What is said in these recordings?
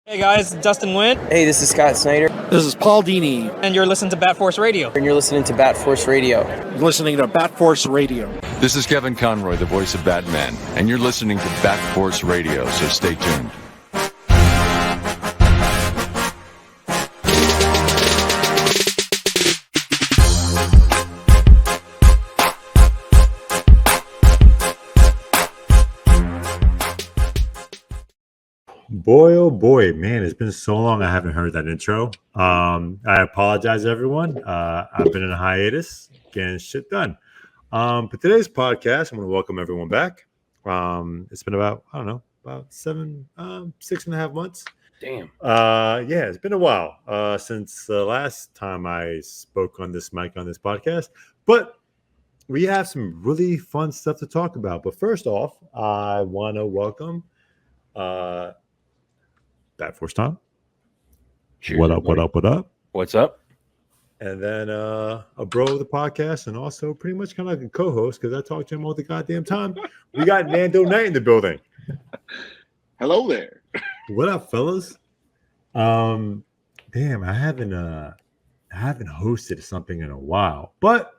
Hey guys, Dustin Wynn. Hey, this is Scott Snyder. This is Paul Dini. And you're listening to BatForce Radio. And you're listening to BatForce Radio. You're listening to BatForce Radio. This is Kevin Conroy, the voice of Batman, and you're listening to BatForce Radio, so stay tuned. Boy, oh boy, man, it's been so long I haven't heard that intro. I apologize, everyone. I've been in a hiatus, getting shit done. But today's podcast, I'm going to welcome everyone back. It's been about 6.5 months. Damn. Yeah, it's been a while since the last time I spoke on this mic on this podcast. But we have some really fun stuff to talk about. But first off, I want to welcome BatForce Tom. Cheers, What up? What's up? And then a bro of the podcast and also pretty much kind of like a co-host because I talk to him all the goddamn time. We got Nando Knight in the building. Hello there. What up, fellas? Damn, I haven't hosted something in a while. But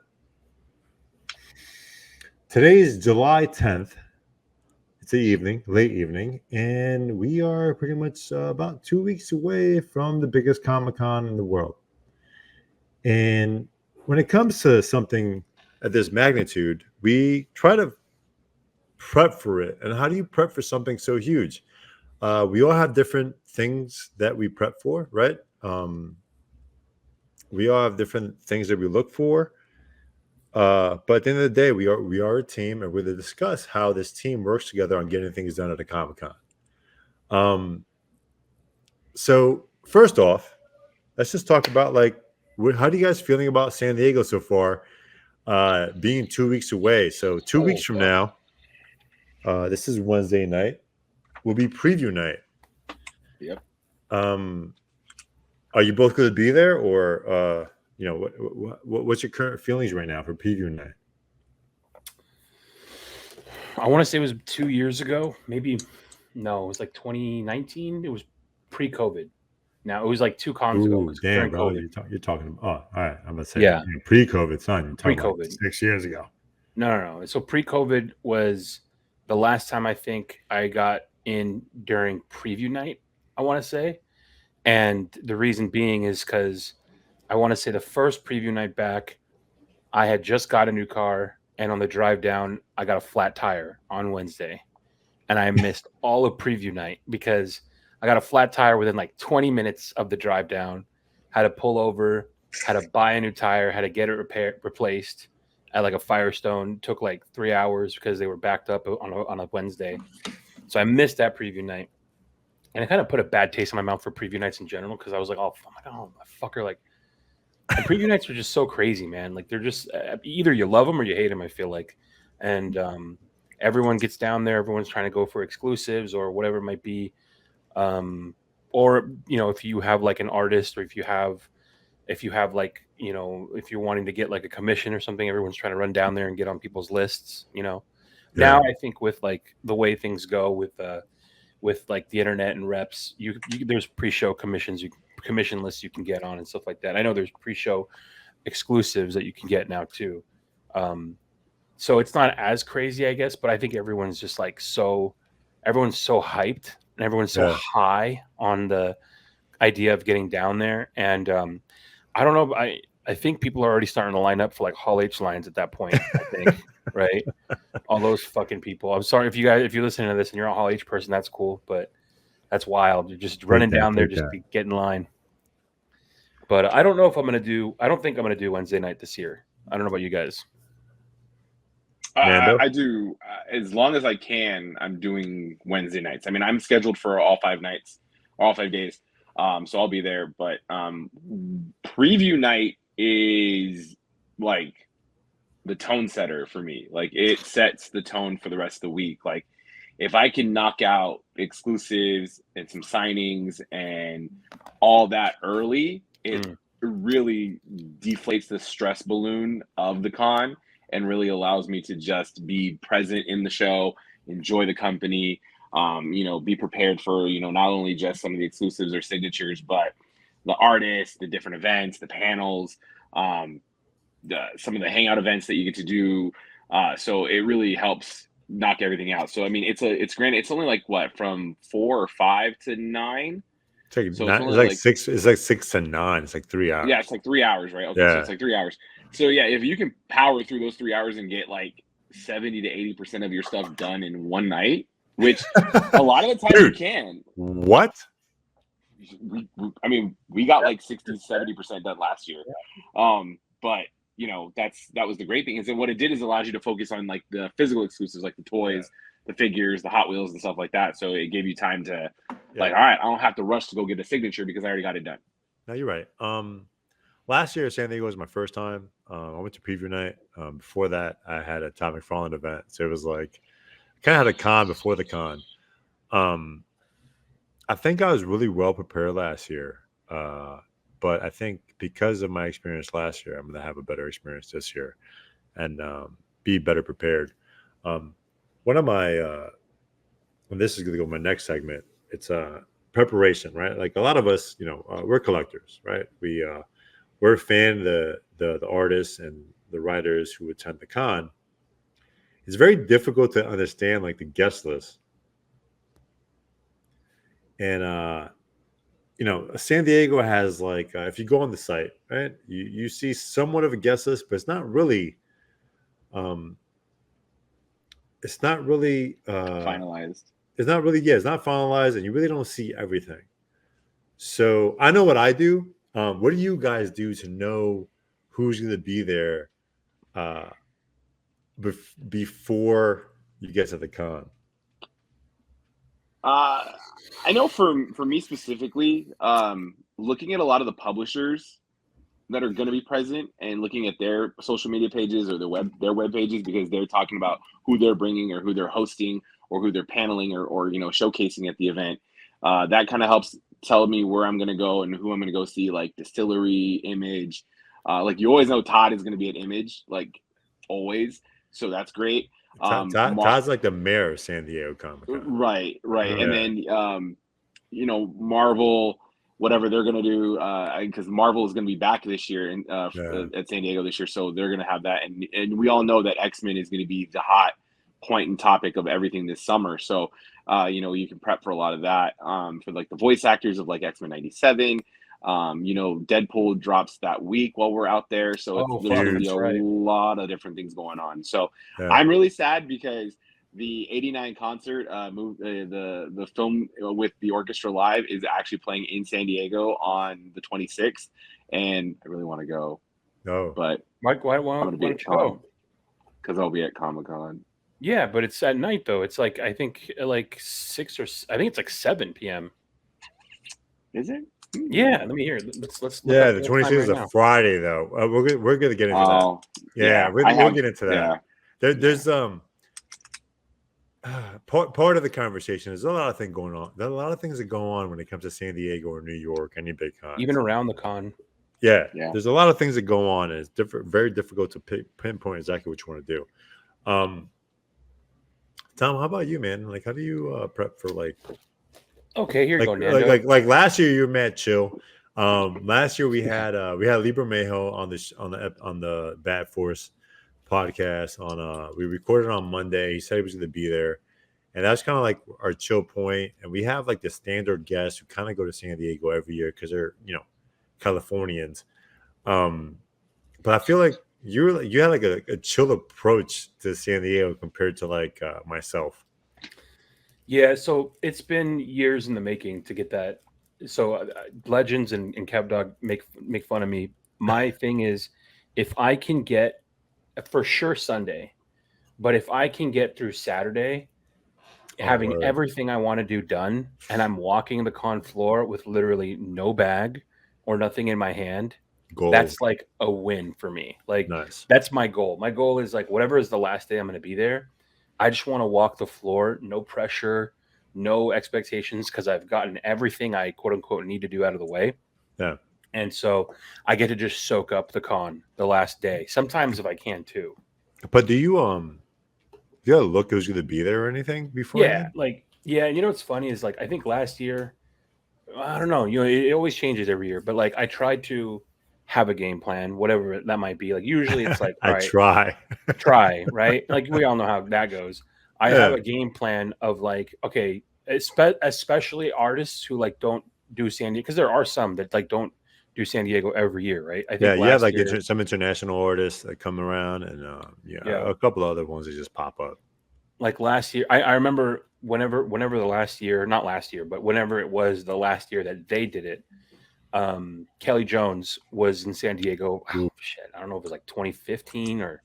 today is July 10th. It's the evening, late evening, and we are pretty much about 2 weeks away from the biggest Comic-Con in the world. And when it comes to something at this magnitude, we try to prep for it. And how do you prep for something so huge? We all have different things that we prep for, right? We all have different things that we look for. But at the end of the day, we are a team, and we're going to discuss how this team works together on getting things done at a Comic-Con. So first off, let's just talk about how do you guys feeling about San Diego so far? Being 2 weeks away, so 2 weeks from now, this is Wednesday night, will be preview night. Yep. Are you both going to be there, or? What's your current feelings right now for preview night? I want to say it was 2 years ago. Maybe, no, it was like 2019. It was pre-COVID. Now, it was like two cons ago. Damn, bro. You're talking. Oh, all right. I'm going to say pre-COVID, son. You're talking pre-COVID. 6 years ago. No. So pre-COVID was the last time I think I got in during preview night, I want to say. And the reason being is because I want to say the first preview night back, I had just got a new car, and on the drive down, I got a flat tire on Wednesday, and I missed all of preview night because I got a flat tire within like 20 minutes of the drive down, had to pull over, had to buy a new tire, had to get it replaced at like a Firestone. Took like 3 hours because they were backed up on a Wednesday. So I missed that preview night, and it kind of put a bad taste in my mouth for preview nights in general because I was like, oh my fucker, like. And preview nights are just so crazy, man. Like they're just either you love them or you hate them, I feel like. And everyone gets down there. Everyone's trying to go for exclusives or whatever it might be. Or, if you have like an artist or if you have like, if you're wanting to get like a commission or something, everyone's trying to run down there and get on people's lists, Yeah. Now I think with like the way things go with like the internet and reps, there's pre-show commission lists you can get on and stuff like that. I know there's pre-show exclusives that you can get now too. So it's not as crazy, I guess, but I think everyone's just like everyone's so hyped and everyone's so high on the idea of getting down there. And I don't know, I think people are already starting to line up for like Hall H lines at that point, I think, right? All those fucking people. I'm sorry if you're listening to this and you're a Hall H person, that's cool, but that's wild. You're just running down there just to get in line. But I don't know if I don't think I'm going to do Wednesday night this year. I don't know about you guys. I do. As long as I can, I'm doing Wednesday nights. I mean, I'm scheduled for all 5 nights, all 5 days. So I'll be there. But preview night is like the tone setter for me. Like it sets the tone for the rest of the week. Like if I can knock out exclusives and some signings and all that early, it really deflates the stress balloon of the con and really allows me to just be present in the show, enjoy the company, Be prepared for, not only just some of the exclusives or signatures, but the artists, the different events, the panels, some of the hangout events that you get to do. So it really helps knock everything out. So, I mean, it's granted, it's only like what, from 4 or 5 to 9. It's like, So it's only like 6. It's like 6 to 9. It's like 3 hours. Yeah, it's like 3 hours, right? Okay, so it's like 3 hours. So yeah, if you can power through those 3 hours and get like 70 to 80% of your stuff done in one night, which a lot of the time you can. What? We got like 60-70% done last year. But that was the great thing, is that what it did is allowed you to focus on like the physical exclusives, like the toys, the figures, the Hot Wheels and stuff like that. So it gave you time to like, all right, I don't have to rush to go get a signature because I already got it done. No, you're right. Last year San Diego was my first time. I went to preview night. Before that, I had a Todd McFarlane event, so it was like kind of had a con before the con. I think I was really well prepared last year, but I think because of my experience last year, I'm going to have a better experience this year and be better prepared. One of my, and this is going to go my next segment, it's preparation, right? Like a lot of us, we're collectors, right? We're a fan of the artists and the writers who attend the con. It's very difficult to understand like the guest list. And San Diego has like if you go on the site, right, you see somewhat of a guest list, but it's not really finalized. It's not finalized, and you really don't see everything. So I know what I do. What do you guys do to know who's going to be there before you get to the con? I know for me specifically, looking at a lot of the publishers that are going to be present and looking at their social media pages or their web pages, because they're talking about who they're bringing or who they're hosting or who they're paneling or showcasing at the event. That kind of helps tell me where I'm going to go and who I'm going to go see, like Distillery, Image. Like you always know Todd is going to be at Image, like always. So that's great. Todd's like the mayor of San Diego Comic-Con. Right. Yeah. And then, Marvel, whatever they're going to do, because Marvel is going to be back this year at San Diego this year. So they're going to have that. And we all know that X-Men is going to be the hot point and topic of everything this summer. So, you can prep for a lot of that for like the voice actors of like X-Men 97. Deadpool drops that week while we're out there. So there's going to be a lot of different things going on. So I'm really sad because the 89 concert the film with the orchestra live is actually playing in San Diego on the 26th. And I really want to go. No. But Mike, why don't you go? Because I'll be at Comic-Con. Yeah, but it's at night though. It's like I think like 6 or I think it's like 7 p.m. Is it? Yeah, let me hear. Let's yeah, the 26th is a Friday though. We're gonna get into that. Yeah, we'll get into that. Yeah. There's part of the conversation. There's a lot of things going on. There's a lot of things that go on when it comes to San Diego or New York, any big con, even around the con. Yeah, there's a lot of things that go on, and it's very difficult to pinpoint exactly what you want to do. Tom, how about you, man? Like, how do you prep for like? Okay, here you go, Nando. Like last year, you were mad chill. Last year we had Libra Mayho on the BatForce podcast. We recorded on Monday. He said he was going to be there, and that's kind of like our chill point. And we have like the standard guests who kind of go to San Diego every year because they're Californians. But I feel like you had like a chill approach to San Diego compared to like myself. Yeah, so it's been years in the making to get that. So Legends and CapDog make fun of me. My thing is, if I can get for sure Sunday, but if I can get through Saturday, having everything I want to do done, and I'm walking the con floor with literally no bag or nothing in my hand, that's like a win for me. Like That's my goal. My goal is like whatever is the last day I'm going to be there. I just want to walk the floor, no pressure, no expectations, because I've gotten everything I quote unquote need to do out of the way. Yeah. And so I get to just soak up the con the last day. Sometimes if I can too. But do you have a look who's going to be there or anything before? Yeah, like Yeah, you know what's funny is like I think last year, I don't know, it always changes every year, but like I tried to have a game plan, whatever that might be. Like usually it's like, all I right, try. try, right? Like we all know how that goes. I have Yeah, a game plan of like, okay, especially artists who like don't do San Diego, because there are some that like don't do San Diego every year, right? I yeah. think You have last like year, some international artists that come around, and yeah, yeah, a couple other ones that just pop up. like last year, I remember whenever the last year, not last year, but whenever it was the last year that they did it, Kelly Jones was in San Diego. Oh, shit, I don't know if it was like 2015 or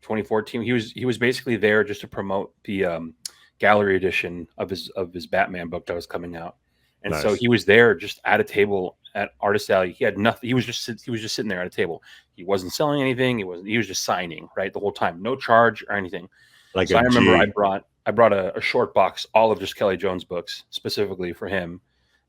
2014. He was basically there just to promote the gallery edition of his Batman book that was coming out, and so Nice. he was there just at a table at Artist Alley. He had nothing. He was just sitting there at a table. He wasn't selling anything. He was just signing right the whole time, no charge or anything. Like So a I remember G. I brought a short box, all of just Kelly Jones books specifically for him,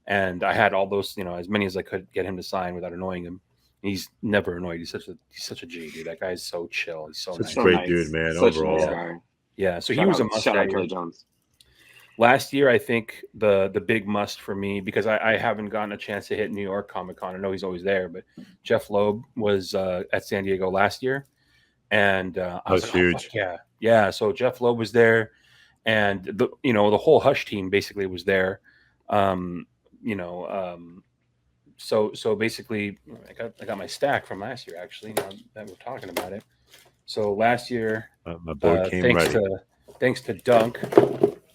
and I had all those, as many as I could get him to sign without annoying him. He's never annoyed. He's such a G, dude. That guy's so chill. He's so Such nice. a great dude, man. Such a nice Overall, guy. Yeah. So he was a must Shout that out year. Kelly Jones. Last year, I think the big must for me, because I haven't gotten a chance to hit New York Comic Con. I know he's always there, but Jeff Loeb was at San Diego last year, and I was that's like, oh, huge. fuck yeah, yeah. So Jeff Loeb was there, and the whole Hush team basically was there. Um, you know, so basically, I got my stack from last year actually. Now that we're talking about it, so last year, My boy came ready. thanks to Dunk,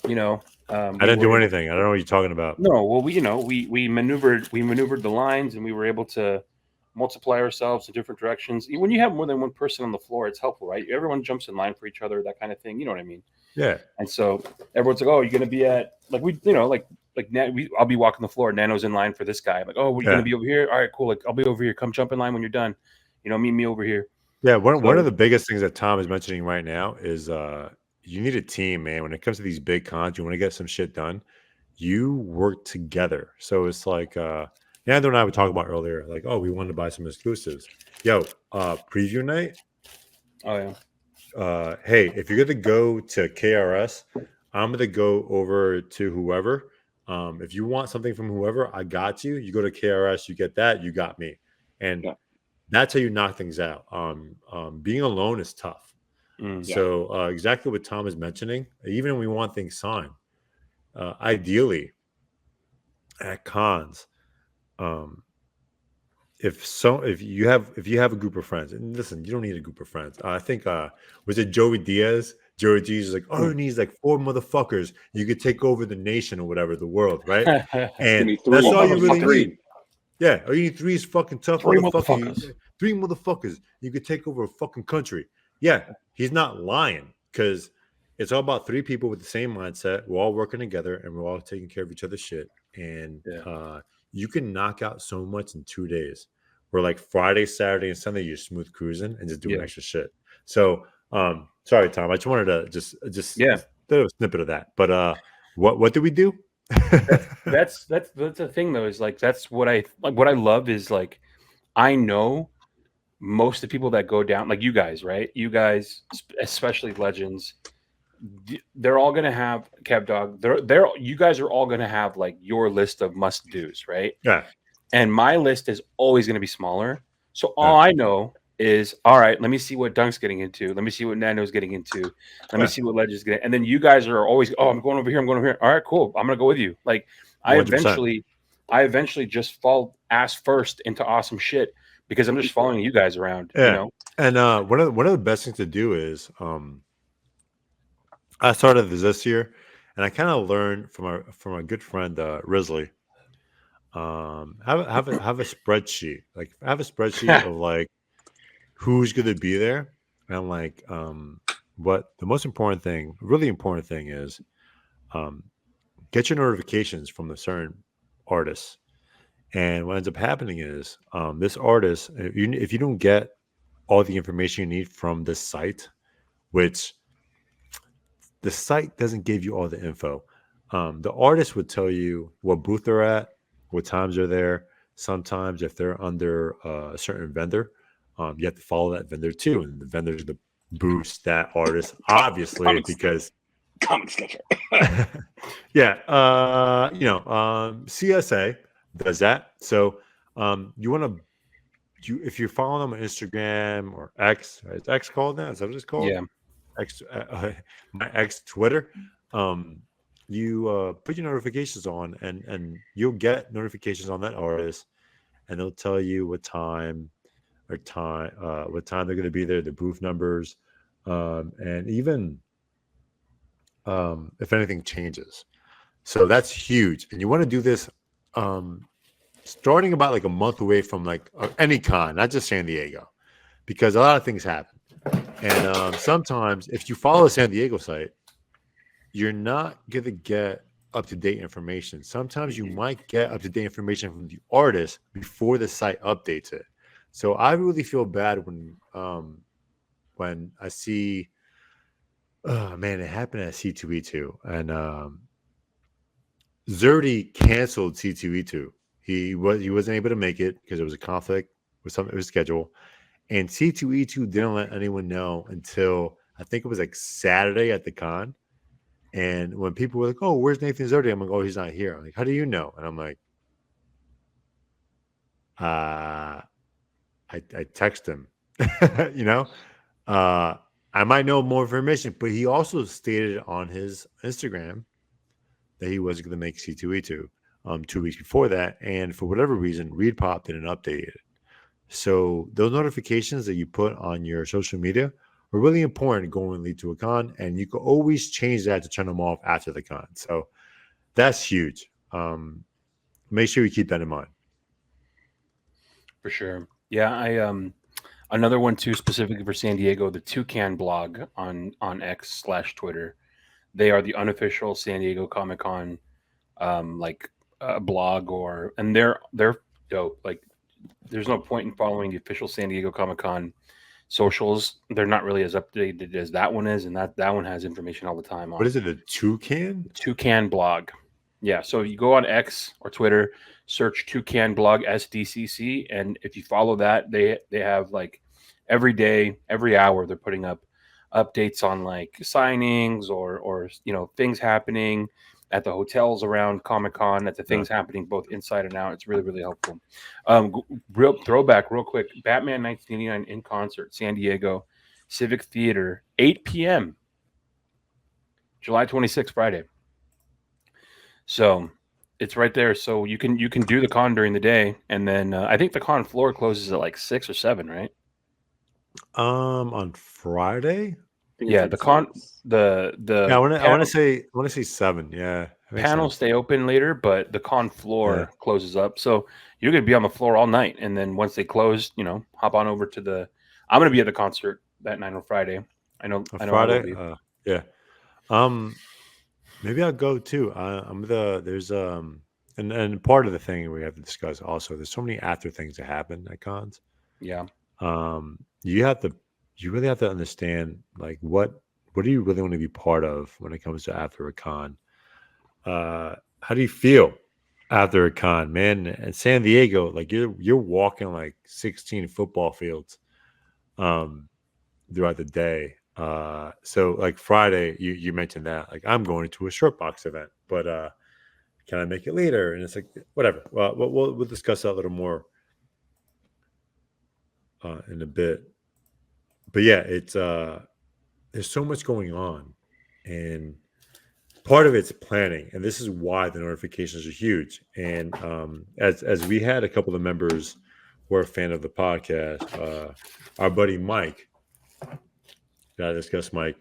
I didn't do anything. I don't know what you're talking about. no, well, we maneuvered the lines, and we were able to multiply ourselves in different directions. When you have more than one person on the floor, it's helpful, right? Everyone jumps in line for each other, that kind of thing. You know what I mean? Yeah. And so everyone's like, "Oh, you're going to be at like I'll be walking the floor. Nano's in line for this guy. I'm like, oh, well, you're going to be over here. All right, cool. Like, I'll be over here. Come jump in line when you're done. Meet me over here." Yeah. One So of the biggest things that Tom is mentioning right now is you need a team, man. When it comes to these big cons, you want to get some shit done. You work together. So it's like Nando and I were talking about earlier, like, oh, we wanted to buy some exclusives. Yo, preview night. oh yeah, Hey, if you're gonna go to KRS, I'm gonna go over to whoever. If you want something from whoever, I got you. You go to KRS, you get that, you got me, and Yeah. that's how you knock things out. Being alone is tough. Mm. So exactly what Tom is mentioning. Even when we want things signed, ideally at cons, um, if you have a group of friends, and listen, you don't need a group of friends. I think was it Joey Diaz? Joey Diaz is like, all you need is like 4 motherfuckers. You could take over the nation or whatever, the world, right? And me that's 3. all you really Three. need. Yeah, all you need 3 is fucking tough 3 motherfuckers. motherfuckers. 3 motherfuckers. You could take over a fucking country. Yeah, he's not lying because it's all about 3 people with the same mindset. We're all working together and we're all taking care of each other's shit. And Yeah. you can knock out so much in 2 days. Where like Friday, Saturday, and Sunday, you're smooth cruising and just doing Yeah. extra shit. So, sorry, Tom. I just wanted to just Yeah. do a snippet of that. But what did we do? That's the thing though, is like that's what I like. What I love is like I know most of the people that go down, like you guys, right? You guys, especially legends, they're all gonna have Kev Dog. You guys are all gonna have like your list of must dos, right? Yeah. And my list is always gonna be smaller. So all I know is, all right, let me see what Dunk's getting into. Let me see what Nando's getting into. Let me see what Legend's getting. And then you guys are always, oh, I'm going over here. I'm going over here. All right, cool. I'm gonna go with you. Like I 100%. eventually just fall ass first into awesome shit because I'm just following you guys around. Yeah. And one of the best things to do is I started this year, and I kind of learned from a good friend Risley. Have a spreadsheet. Like have a spreadsheet of like who's going to be there, and like what the most important thing, really important thing is, get your notifications from the certain artists. And what ends up happening is this artist, if you don't get all the information you need from this site, which the site doesn't give you all the info. The artist would tell you what booth they're at, what times they're there. Sometimes if they're under a certain vendor, you have to follow that vendor too. And the vendor's going to boost that artist, obviously, because Comic schedule. Yeah, CSA does that. So you want to if you're following them on Instagram or X, is X called now? Is that what it's called? Yeah. X, my X Twitter. You put your notifications on, and you'll get notifications on that artist, and they'll tell you what time what time they're going to be there, the booth numbers, and even if anything changes. So that's huge, and you want to do this starting about like a month away from like any con, not just San Diego, because a lot of things happen. And sometimes, if you follow the San Diego site, you're not going to get up to date information. Sometimes you might get up to date information from the artist before the site updates it. So I really feel bad when I see, oh man, it happened at C2E2, and Zerdy canceled C2E2. He wasn't able to make it because there was a conflict with something with his schedule. And C2E2 didn't let anyone know until I think it was like Saturday at the con. And when people were like, "Oh, where's Nathan Zerdy?" I'm like, "Oh, he's not here." I'm like, "How do you know?" And I'm like, I text him, you know. I might know more information, but he also stated on his Instagram that he was going to make C2E2 2 weeks before that, and for whatever reason, ReedPop didn't update it. So those notifications that you put on your social media are really important going lead to a con, and you can always change that to turn them off after the con. So that's huge. Make sure you keep that in mind. For sure. Yeah, I another one too specifically for San Diego, the Toucan blog on X/Twitter. They are the unofficial San Diego Comic Con blog, and they're dope. Like, there's no point in following the official San Diego Comic Con socials. They're not really as updated as that one is, and that one has information all the time. What is it? A toucan? Toucan blog. Yeah. So you go on X or Twitter, search Toucan blog SDCC, and if you follow that, they have like every day, every hour, they're putting up updates on like signings or things happening at the hotels around Comic-Con, at the things happening both inside and out. It's really, really helpful. Real throwback, real quick. Batman 1989 in concert, San Diego Civic Theater, 8 p.m. July 26th, Friday. So it's right there. So you can do the con during the day, and then I think the con floor closes at like 6 or 7, right? On Friday. Yeah, the con the Yeah, I want to say 7. Yeah, panels stay open later, but the con floor closes up. So you're gonna be on the floor all night, and then once they close, hop on over to the. I'm gonna be at the concert that night on Friday. I know Friday. Yeah. Maybe I'll go too. There's and part of the thing we have to discuss also. There's so many after things that happen at cons. Yeah. You really have to understand like what do you really want to be part of when it comes to after a con. How do you feel after a con, man? In San Diego, like you're walking like 16 football fields throughout the day. So like Friday, you mentioned that like I'm going to a short box event, but can I make it later? And it's like whatever. Well, we'll discuss that a little more in a bit. But yeah, it's there's so much going on, and part of it's planning, and this is why the notifications are huge. And as we had a couple of members who are a fan of the podcast, our buddy Mike, that I discussed Mike,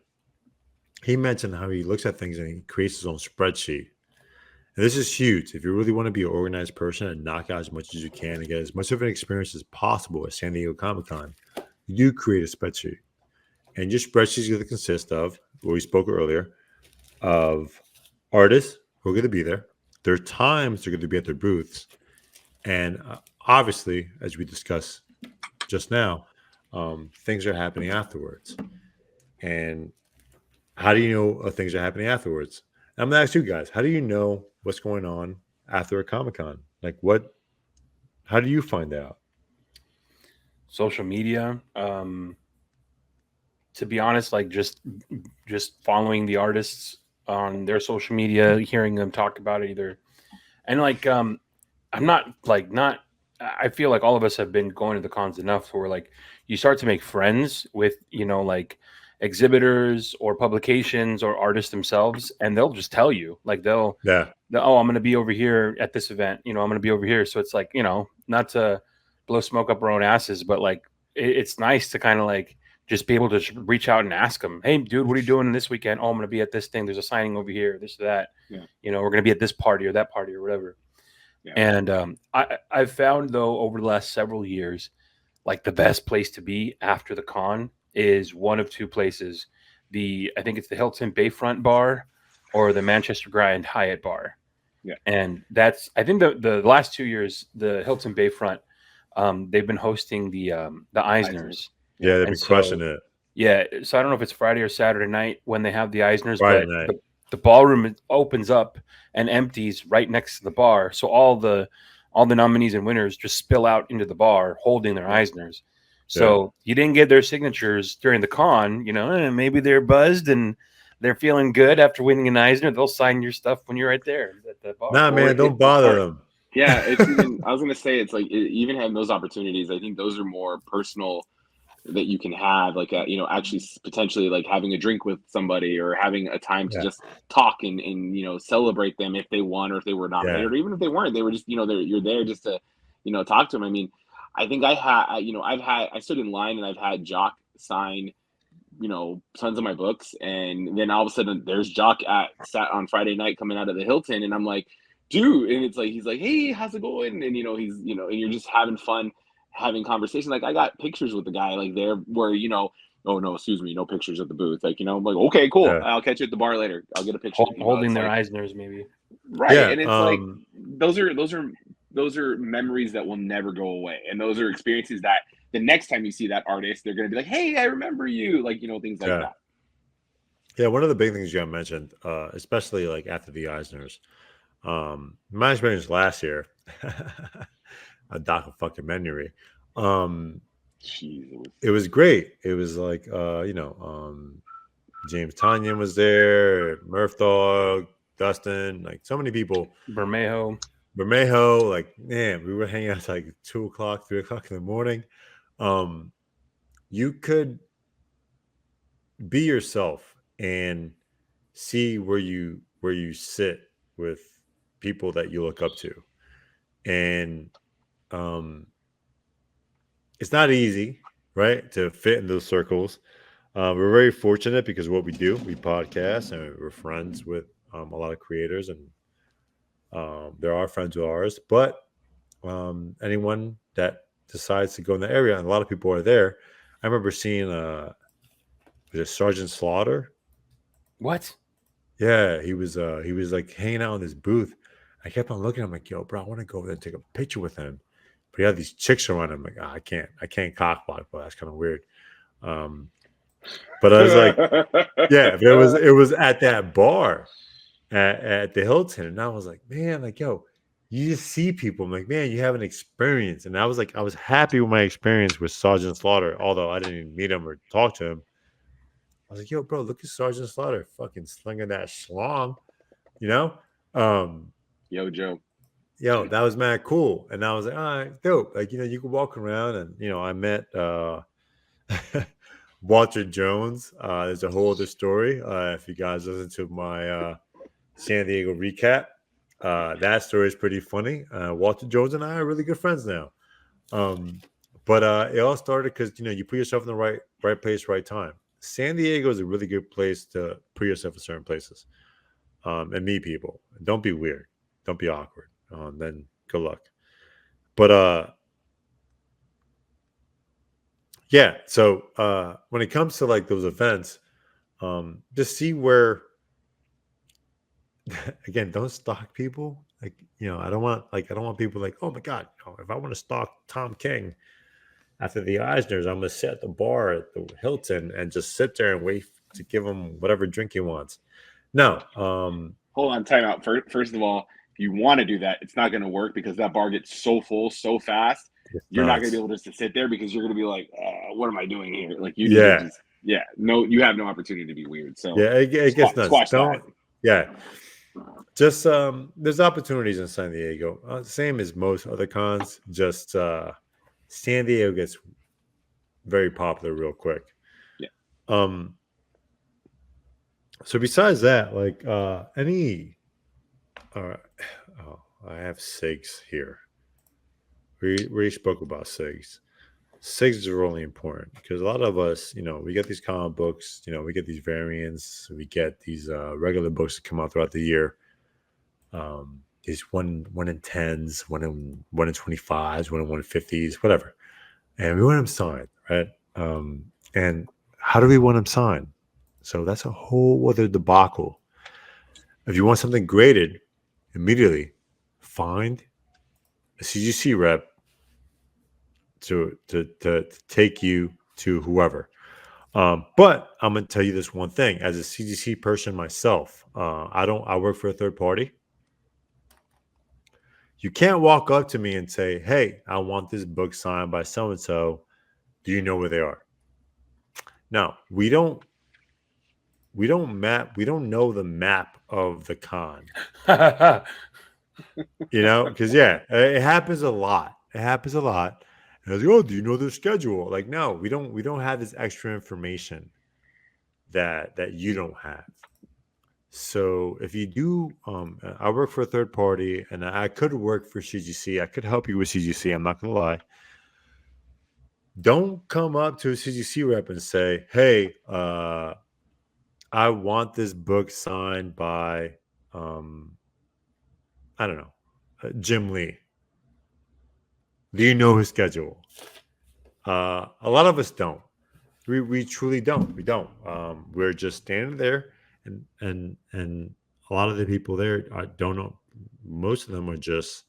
he mentioned how he looks at things and he creates his own spreadsheet. And this is huge. If you really want to be an organized person and knock out as much as you can and get as much of an experience as possible at San Diego Comic-Con, you create a spreadsheet. And your spreadsheet is going to consist of, what we spoke earlier, of artists who are going to be there, their times they're going to be at their booths, and obviously, as we discussed just now, things are happening afterwards. And how do you know things are happening afterwards? And I'm going to ask you guys, how do you know what's going on after a Comic-Con? Like how do you find out? Social media. To be honest, like just following the artists on their social media, hearing them talk about it either. And like, I'm not like, not, I feel like all of us have been going to the cons enough where like you start to make friends with, like exhibitors or publications or artists themselves, and they'll just tell you like Yeah. oh, I'm going to be over here at this event, I'm going to be over here. So it's like, not to blow smoke up our own asses, but like it's nice to kind of like just be able to reach out and ask them, hey, dude, what are you doing this weekend? Oh, I'm going to be at this thing. There's a signing over here, this or that. Yeah. We're going to be at this party or that party or whatever. Yeah. And I've found, though, over the last several years, like the best place to be after the con is one of two places. I think it's the Hilton Bayfront Bar or the Manchester Grand Hyatt Bar. Yeah. And I think the last 2 years, the Hilton Bayfront, they've been hosting the Eisners. Yeah, they've been And crushing it. Yeah. So I don't know if it's Friday or Saturday night when they have the Eisners, Friday but night. the ballroom opens up and empties right next to the bar. So all the nominees and winners just spill out into the bar holding their Eisners. So you didn't get their signatures during the con, maybe they're buzzed and they're feeling good after winning an Eisner. They'll sign your stuff when you're right there at the bar. Nah, man, don't bother them. Yeah, it's even, I was gonna say, it's like even having those opportunities. I think those are more personal that you can have, like actually potentially like having a drink with somebody or having a time to just talk and celebrate them if they won or if they were nominated or even if they weren't. They were just you're there just to talk to them. I mean, I think I stood in line and I've had Jock sign tons of my books, and then all of a sudden there's Jock sat on Friday night coming out of the Hilton, and I'm like, dude, and it's like he's like, hey, how's it going? And he's and you're just having fun, having conversation. Like I got pictures with the guy like there where oh no, excuse me, no pictures at the booth. Like I'm like, okay, cool, I'll catch you at the bar later. I'll get a picture. Holding their Eisners maybe. Right, and it's like those are memories that will never go away, and those are experiences that the next time you see that artist, they're going to be like, hey, I remember you, like things like that. Yeah, one of the big things you mentioned, especially like after the Eisners, my experience last year, a documentary. It was great. It was like James Tanyan was there, Murph Dog, Dustin, like so many people. Bermejo, like man, we were hanging out like 2 o'clock, 3 o'clock in the morning. You could be yourself and see where you sit with people that you look up to, and it's not easy, right, to fit in those circles. We're very fortunate because of what we do, we podcast and we're friends with a lot of creators, and there are friends of ours, but anyone that decides to go in the area, and a lot of people are there. I remember seeing was it Sergeant Slaughter? What? Yeah, he was like hanging out in this booth. I kept on looking. I'm like, yo, bro, I want to go over there and take a picture with him. But he had these chicks around him. I'm like, I can't cock block, but that's kind of weird. But I was like, yeah, but it was at that bar at the Hilton, and I was like, man, like, yo, you just see people. I'm like, man, you have an experience. And I was happy with my experience with Sergeant Slaughter, although I didn't even meet him or talk to him. I was like, yo, bro, look at Sergeant Slaughter fucking slinging that schlong, Yo, Joe. Yo, that was mad cool. And I was like, all right, dope. Like, you could walk around, and, I met Walter Jones. There's a whole other story. If you guys listen to my San Diego recap, that story is pretty funny. Walter Jones and I are really good friends now. But it all started because, you put yourself in the right place, right time. San Diego is a really good place to put yourself in certain places and meet people. Don't be weird. Don't be awkward. Then good luck. But yeah. So when it comes to like those events, just see where. Again, don't stalk people. Like, I don't want people like, oh my God, if I want to stalk Tom King after the Eisners, I'm gonna sit at the bar at the Hilton and just sit there and wait to give him whatever drink he wants. No. Hold on, time out. First of all, if you want to do that, it's not gonna work because that bar gets so full so fast. You're not gonna be able to sit there because you're gonna be like, what am I doing here? Like you have no opportunity to be weird. So yeah, it gets nuts. Yeah. Just there's opportunities in San Diego. Same as most other cons. Just San Diego gets very popular real quick. Yeah. So besides that, like any oh, I have SIGs here. We spoke about SIGs. SIGs are really important because a lot of us, we get these comic books, we get these variants, we get these regular books that come out throughout the year. These one in tens, one in 25s, 150s, whatever, and we want them signed, right? And how do we want them signed? So that's a whole other debacle. If you want something graded, immediately find a CGC rep to take you to whoever. But I'm gonna tell you this one thing: as a CGC person myself, I work for a third party. You can't walk up to me and say, "Hey, I want this book signed by so and so. Do you know where they are?" No, we don't. We don't map. We don't know the map of the con. Because it happens a lot. It happens a lot. And I was like, "Oh, do you know their schedule?" Like, no, we don't. We don't have this extra information that you don't have. So if you do, I work for a third party, and I could work for CGC. I could help you with CGC. I'm not gonna lie. Don't come up to a CGC rep and say, "Hey, I want this book signed by, I don't know, Jim Lee. Do you know his schedule?" A lot of us don't. We truly don't. We don't. We're just standing there, and a lot of the people there, I don't know. Most of them are just.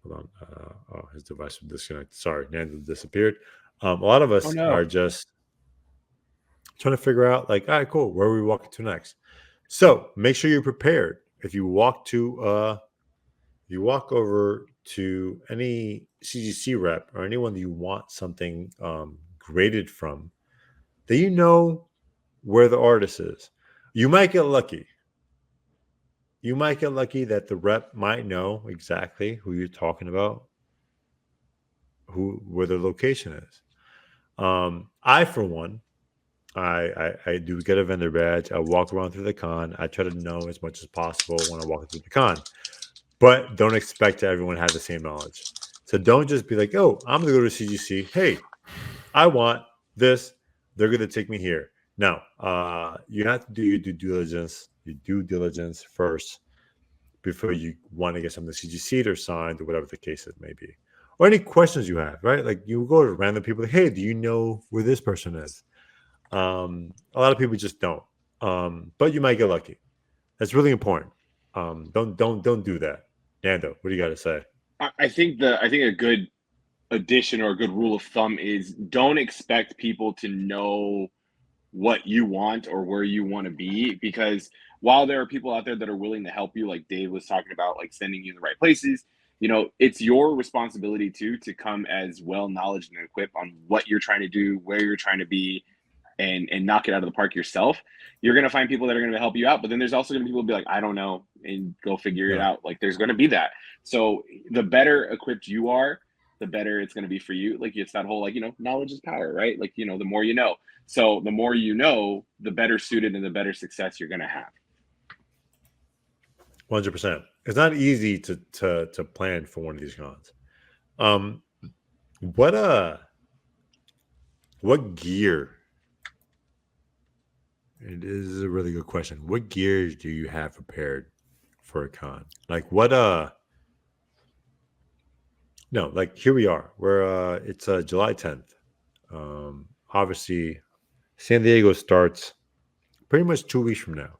Hold on. His device was disconnected. Sorry, Nando disappeared. A lot of us are just trying to figure out, like, all right, cool. Where are we walking to next? So make sure you're prepared. If you walk over to any CGC rep or anyone that you want something graded from, that you know where the artist is. You might get lucky. You might get lucky that the rep might know exactly who you're talking about, where the location is. I, for one, I do get a vendor badge. I walk around through the con. I try to know as much as possible when I walk through the con. But don't expect everyone to have the same knowledge. So don't just be like, "Oh, I'm going to go to CGC. Hey, I want this. They're going to take me here." No, you have to do your due diligence first before you want to get something CGC'd or signed or whatever the case it may be. Or any questions you have, right? Like you go to random people, like, "Hey, do you know where this person is?" A lot of people just don't. But you might get lucky. That's really important. Don't do that. Nando, what do you got to say? I think a good addition or a good rule of thumb is don't expect people to know what you want or where you want to be, because while there are people out there that are willing to help you, like Dave was talking about, like sending you in the right places, it's your responsibility to come as well knowledge and equipped on what you're trying to do, where you're trying to be, and knock it out of the park yourself. You're going to find people that are going to help you out, but then there's also going to be people who be like, "I don't know," and go figure it out. Like there's going to be that. So the better equipped you are, the better it's going to be for you. Like it's that whole, like, knowledge is power, right? Like, the more you know. So the more you know, the better suited and the better success you're going to have. 100%. It's not easy to plan for one of these cons. What gear? It is a really good question. What gears do you have prepared for a con? Like what? No, like here we are. It's July 10th. Obviously, San Diego starts pretty much 2 weeks from now.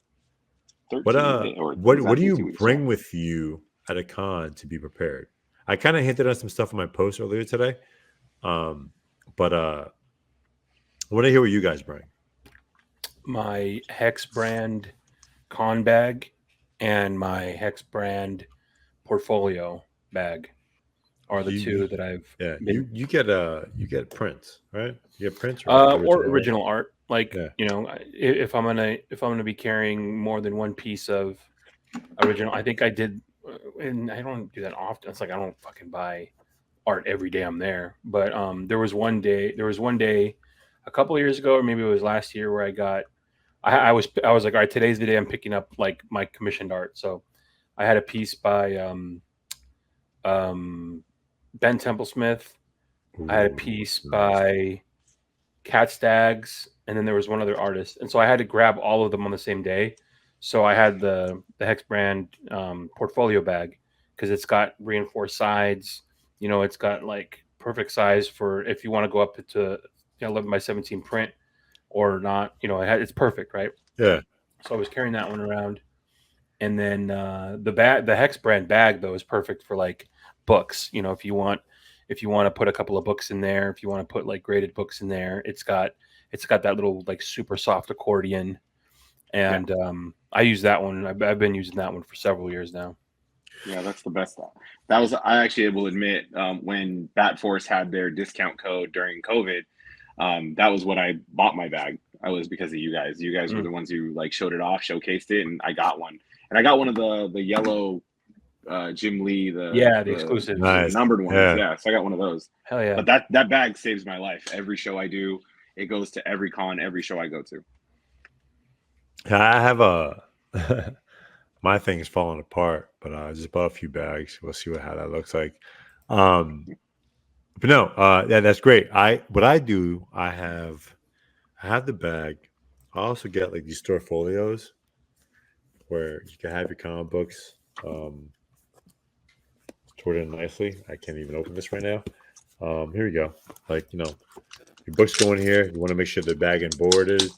What do you bring with you at a con to be prepared? I kind of hinted on some stuff in my post earlier today, but I want to hear what you guys bring. My Hex brand con bag and my Hex brand portfolio bag are the two that I've you get prints, right? You get prints or original art. Like, Yeah. you know, if I'm gonna be carrying more than one piece of original, I think I did, and I don't do that often. It's like I don't fucking buy art every day I'm there. But there was one day, a couple of years ago, or maybe it was last year, where I was like, all right, today's the day I'm picking up like my commissioned art. So I had a piece by Ben Templesmith. I had a Ooh, piece nice. by Cat Stags, and then there was one other artist, and so I had to grab all of them on the same day. So I had the Hex brand portfolio bag because it's got reinforced sides. You know, it's got like perfect size for if you want to go up to 11 by 17 print or not. You know, it's perfect, right? Yeah. So I was carrying that one around, and then the Hex brand bag though is perfect for like books. You know, if you want to put a couple of books in there, if you want to put like graded books in there, it's got that little like super soft accordion, and I use that one. I've been using that one for several years now. Yeah, that's the best stuff. That was, I actually will admit, when BatForce had their discount code during COVID, that was what I bought my bag. I was because of you guys. You guys were the ones who like showed it off, showcased it, and I got one. And I got one of the yellow Jim Lee, The exclusives. the Nice. numbered ones. Yeah. Yeah, so I got one of those. Hell yeah. But that bag saves my life. Every show I do, it goes to every con, every show I go to. I have a my thing's falling apart, but I just bought a few bags. We'll see how that looks like. But no, yeah, that's great. What I do, I have the bag. I also get like these store folios where you can have your comic books stored in nicely. I can't even open this right now. Here we go. Like, you know, your books go in here. You want to make sure the bag and board is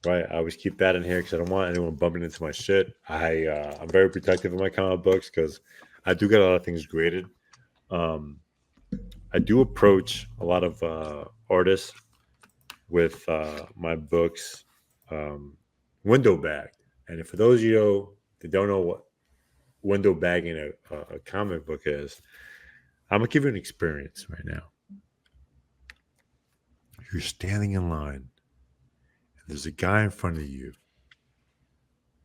right. I always keep that in here because I don't want anyone bumping into my shit. I'm very protective of my comic books because I do get a lot of things graded. I do approach a lot of artists with my books window bag. And for those of you that don't know what window bagging a comic book is, I'm going to give you an experience right now. You're standing in line, and there's a guy in front of you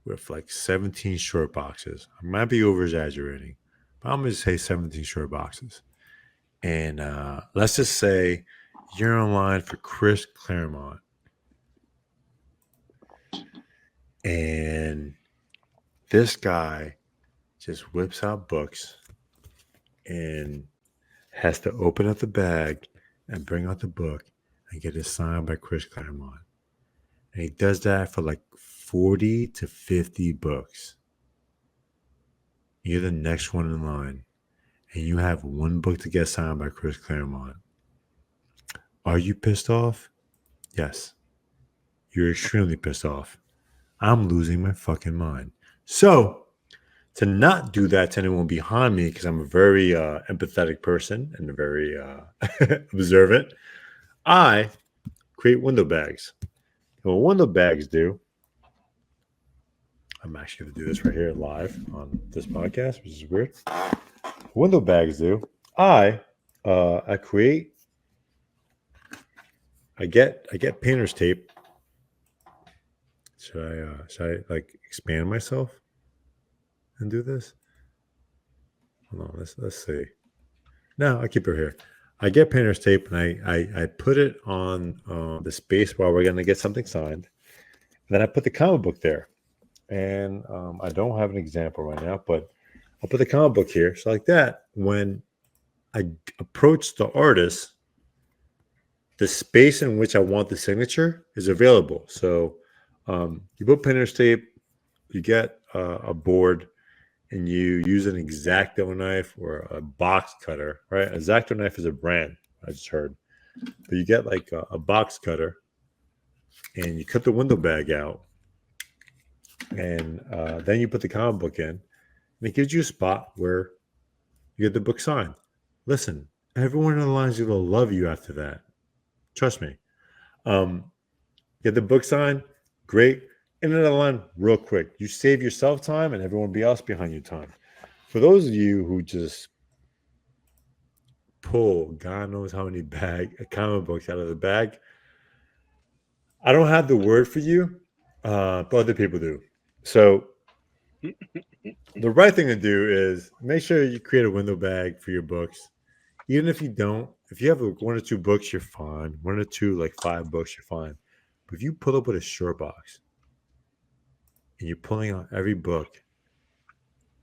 with like 17 short boxes. I might be over exaggerating, but I'm going to say 17 short boxes. And let's just say you're in line for Chris Claremont. And this guy just whips out books and has to open up the bag and bring out the book and get it signed by Chris Claremont. And he does that for like 40 to 50 books. You're the next one in line, and you have one book to get signed by Chris Claremont. Are you pissed off? Yes. You're extremely pissed off. I'm losing my fucking mind. So, to not do that to anyone behind me, because I'm a very empathetic person and a very observant, I create window bags. And what window bags do, I'm actually going to do this right here live on this podcast, which is weird. Window bags do, I get painter's tape. Should I like expand myself and do this? Hold on, let's see. No, I keep it here. I get painter's tape and I put it on the space while we're gonna get something signed. And then I put the comic book there. And I don't have an example right now, but I'll put the comic book here. So like that, when I approach the artist, the space in which I want the signature is available. So you put painter's tape, you get a board, and you use an X-Acto knife or a box cutter, right? An X-Acto knife is a brand, I just heard. But you get like a box cutter, and you cut the window bag out, and then you put the comic book in, and it gives you a spot where you get the book signed. Listen, everyone in the line is going to love you after that. Trust me. Get the book signed, great. In another line, real quick. You save yourself time and everyone else behind you time. For those of you who just pull God knows how many comic books out of the bag, I don't have the word for you, but other people do. So the right thing to do is make sure you create a window bag for your books. Even if you don't, if you have like 1 or 2 books, you're fine. 1 or 2, like 5 books, you're fine. But if you pull up with a short box and you're pulling out every book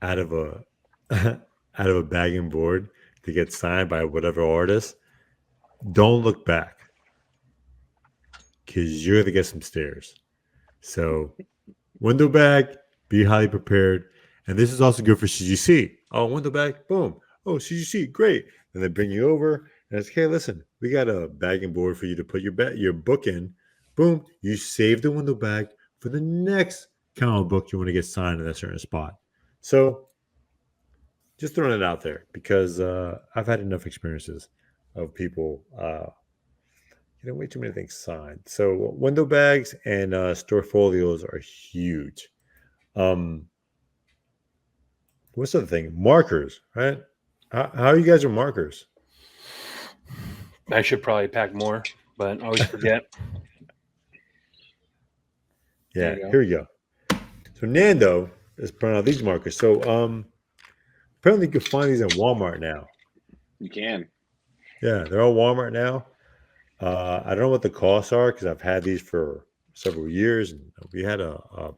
out of a out of a bag and board to get signed by whatever artist, don't look back because you're gonna get some stares. So window bag, be highly prepared. And this is also good for CGC. Oh, window bag, boom. Oh, CGC, great. And they bring you over and it's, hey, listen, we got a bag and board for you to put your book in. Boom, you save the window bag for the next comic book you want to get signed in that certain spot. So just throwing it out there because I've had enough experiences of people way too many things signed. So window bags and store folios are huge. What's the other thing? Markers, right? How are you guys with markers? I should probably pack more, but I always forget. Yeah, here we go. So Nando is putting out these markers. So apparently you can find these in Walmart now. You can. Yeah, they're all Walmart now. I don't know what the costs are because I've had these for several years, and we had the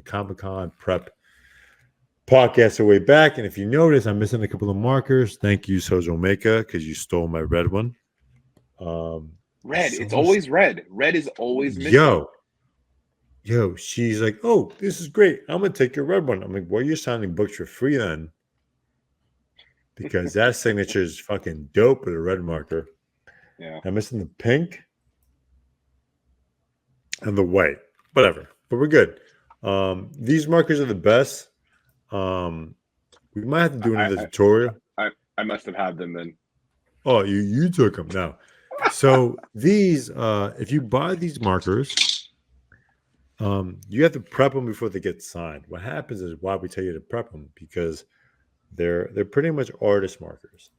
Comic-Con prep podcast a way back. And if you notice, I'm missing a couple of markers. Thank you, Sozo Meka, because you stole my red one. Red. It's always red. Red is always missing. Yo, she's like, oh, this is great. I'm gonna take your red one. I'm like, well, you're signing books for free then, because that signature is fucking dope with a red marker. Yeah, I'm missing the pink and the white. Whatever, but we're good. These markers are the best. We might have to do another tutorial. I must have had them then. Oh, you took them now. So these, if you buy these markers, you have to prep them before they get signed. What happens is why we tell you to prep them because they're pretty much artist markers,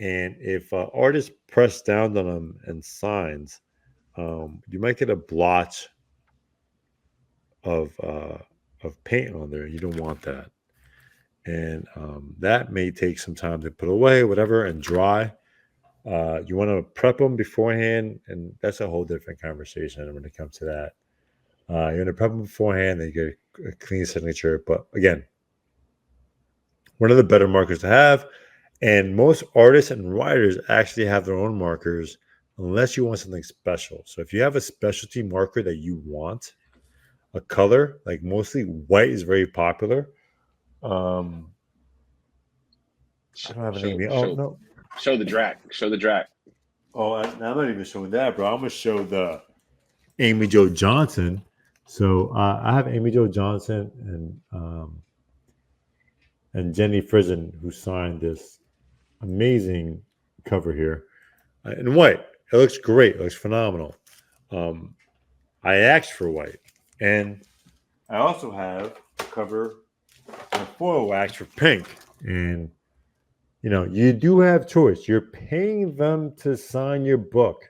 and if artist press down on them and signs, you might get a blotch of paint on there. You don't want that, and that may take some time to put away, whatever, and dry. You want to prep them beforehand, and that's a whole different conversation when it comes to that. You want to prep them beforehand, then you get a clean signature. But again, one of the better markers to have, and most artists and writers actually have their own markers unless you want something special. So if you have a specialty marker that you want, a color, like mostly white is very popular. I don't have any. No. Show the drac. Show the drac. Oh, I'm not even showing that, bro. I'm gonna show the Amy Jo Johnson. So I have Amy Jo Johnson and Jenny Frison who signed this amazing cover here in white. It looks great. It looks phenomenal. I asked for white, and I also have a cover and foil wax for pink. And you do have choice. You're paying them to sign your book.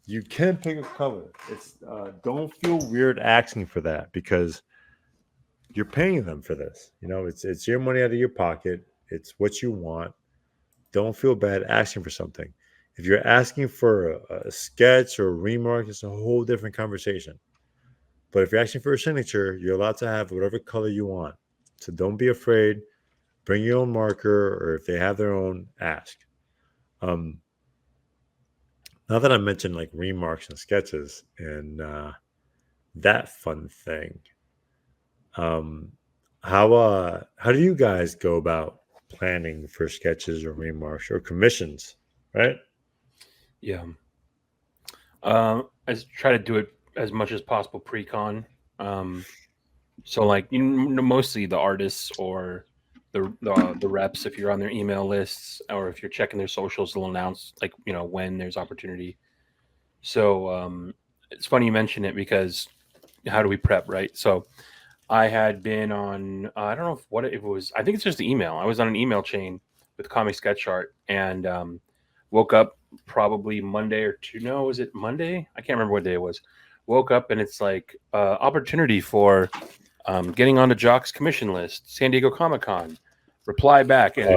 You can pick a color. It's don't feel weird asking for that because you're paying them for this. It's your money out of your pocket. It's what you want. Don't feel bad asking for something. If you're asking for a sketch or a remark, it's a whole different conversation. But if you're asking for a signature, you're allowed to have whatever color you want. So don't be afraid. Bring your own marker, or if they have their own, ask. Now that I mentioned like remarks and sketches and that fun thing, how do you guys go about planning for sketches or remarks or commissions? Right? Yeah. I try to do it as much as possible pre-con. So like mostly the artists or the reps, if you're on their email lists or if you're checking their socials, they'll announce like when there's opportunity. So it's funny you mention it because how do we prep, right? So I had been on I don't know what it was. I think it's just the email. I was on an email chain with Comic Sketch Art and woke up probably Monday or two. No, was it Monday? I can't remember what day it was. Woke up and it's like opportunity for getting on the Jock's commission list, San Diego Comic-Con. Reply back, and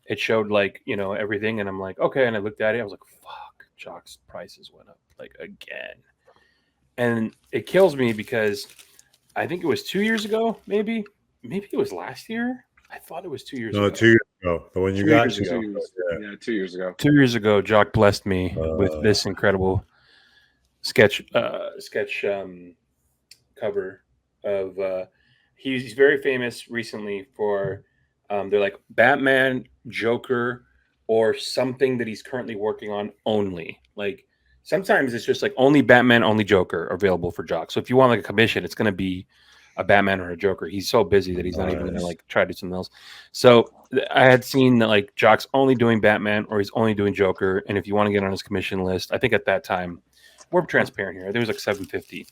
it showed like, you know, everything, and I'm like, okay, and I looked at it, I was like, fuck, Jock's prices went up like again. And it kills me because I think it was 2 years ago, maybe it was last year. I thought it was 2 years ago. No, 2 years ago. But when you got 2 years ago. 2 years ago, Jock blessed me with this incredible sketch cover of he's very famous recently for they're like Batman, Joker, or something that he's currently working on only. Like sometimes it's just like only Batman, only Joker are available for Jock. So if you want like a commission, it's going to be a Batman or a Joker. He's so busy that he's not even going to like try to do something else. So I had seen that like Jock's only doing Batman or he's only doing Joker. And if you want to get on his commission list, I think at that time, we're transparent here. There was like 750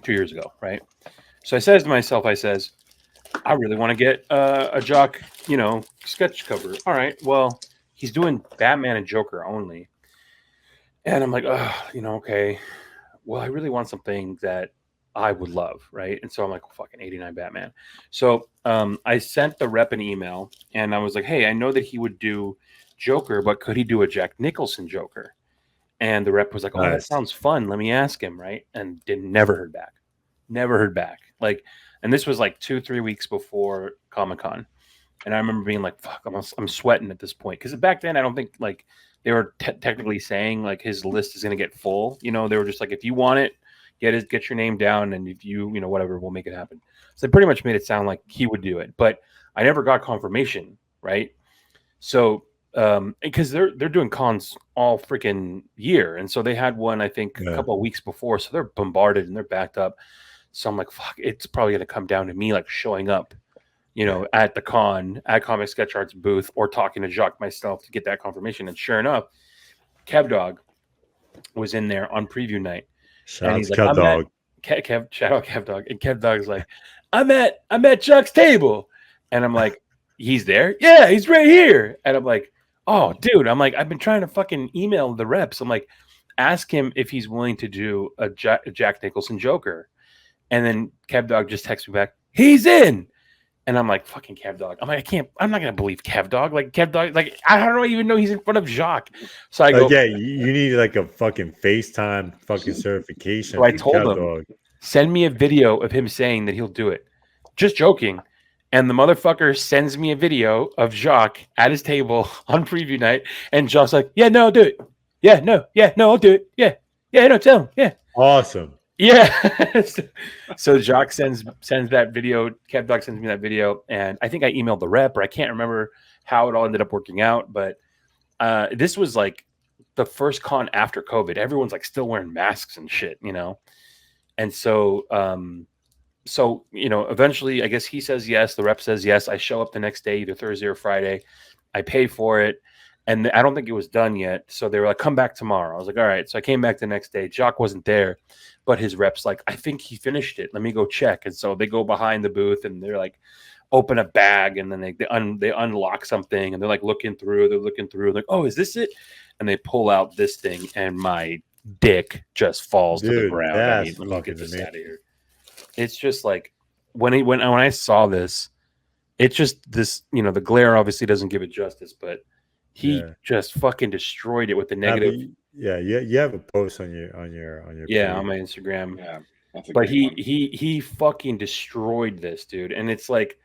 2 years ago, right? So I says to myself, I really want to get a Jock, you know, sketch cover. All right, well, he's doing Batman and Joker only. And I'm like, oh, you know, okay. Well, I really want something that I would love, right? And so I'm like, fucking 89 Batman. So I sent the rep an email, and I was like, hey, I know that he would do Joker, but could he do a Jack Nicholson Joker? And the rep was like, oh, that sounds fun. Let me ask him, right? And never heard back. Like, and this was like 2-3 weeks before Comic-Con. And I remember being like, fuck, I'm sweating at this point. Because back then, I don't think like they were technically saying like his list is going to get full. You know, they were just like, if you want it, get your name down. And if you know, whatever, we'll make it happen. So they pretty much made it sound like he would do it. But I never got confirmation, right? So, because they're doing cons all freaking year. And so they had one, I think, a couple of weeks before. So they're bombarded and they're backed up. So I'm like, fuck, it's probably going to come down to me like showing up, you know, at the con, at Comic Sketch Arts booth, or talking to Jacques myself to get that confirmation. And sure enough, Kev Dog was in there on preview night. Shout out Kev Dog. Shout out Kev Dog. And Kev Dog's like, I'm at Jacques' table. And I'm like, he's there? Yeah, he's right here. And I'm like, oh, dude, I'm like, I've been trying to fucking email the reps. I'm like, ask him if he's willing to do a Jack Nicholson Joker. And then Kev Dog just texts me back, he's in. And I'm like, fucking Kev Dog. I'm like, I'm not going to believe Kev Dog. Like, Kev Dog, like, I don't even know he's in front of Jacques. So I go, yeah, you need like a fucking FaceTime fucking certification. So I told him, send me a video of him saying that he'll do it. Just joking. And the motherfucker sends me a video of Jacques at his table on preview night. And Jacques like, yeah, no, I'll do it. Yeah, no, I'll do it. Yeah, no, tell him. Yeah. Awesome. Yeah. So Jacques sends that video. Kev Dog sends me that video. And I think I emailed the rep, or I can't remember how it all ended up working out. But this was like the first con after COVID. Everyone's like still wearing masks and shit, you know? And so, you know, eventually I guess he says yes. The rep says yes. I show up the next day, either Thursday or Friday. I pay for it. And I don't think it was done yet. So they were like, come back tomorrow. I was like, all right. So I came back the next day. Jacques wasn't there, but his rep's like, I think he finished it. Let me go check. And so they go behind the booth and they're like, open a bag. And then they unlock something and they're like looking through. Like, oh, is this it? And they pull out this thing and my dick just falls to the ground. I mean, let me get this out of here. It's just like when I saw this, it's just this, you know, the glare obviously doesn't give it justice, but he just fucking destroyed it with the negative. You have a post on your on my Instagram. Yeah, but he fucking destroyed this, dude. And it's like,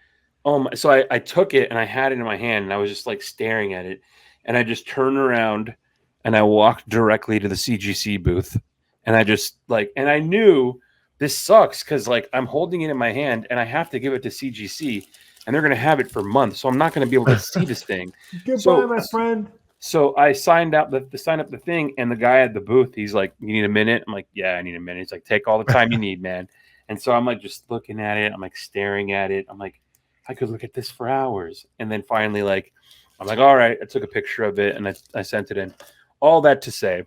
so I took it and I had it in my hand and I was just like staring at it, and I just turned around and I walked directly to the CGC booth, and I just like, and I knew this sucks because like I'm holding it in my hand and I have to give it to CGC. And they're going to have it for months, so I'm not going to be able to see this thing. Goodbye, my friend. So I signed up the thing, and the guy at the booth, he's like, "You need a minute?" I'm like, "Yeah, I need a minute." He's like, "Take all the time you need, man." And so I'm like, just looking at it. I'm like staring at it. I'm like, I could look at this for hours. And then finally, like, I'm like, all right. I took a picture of it and I sent it in. All that to say,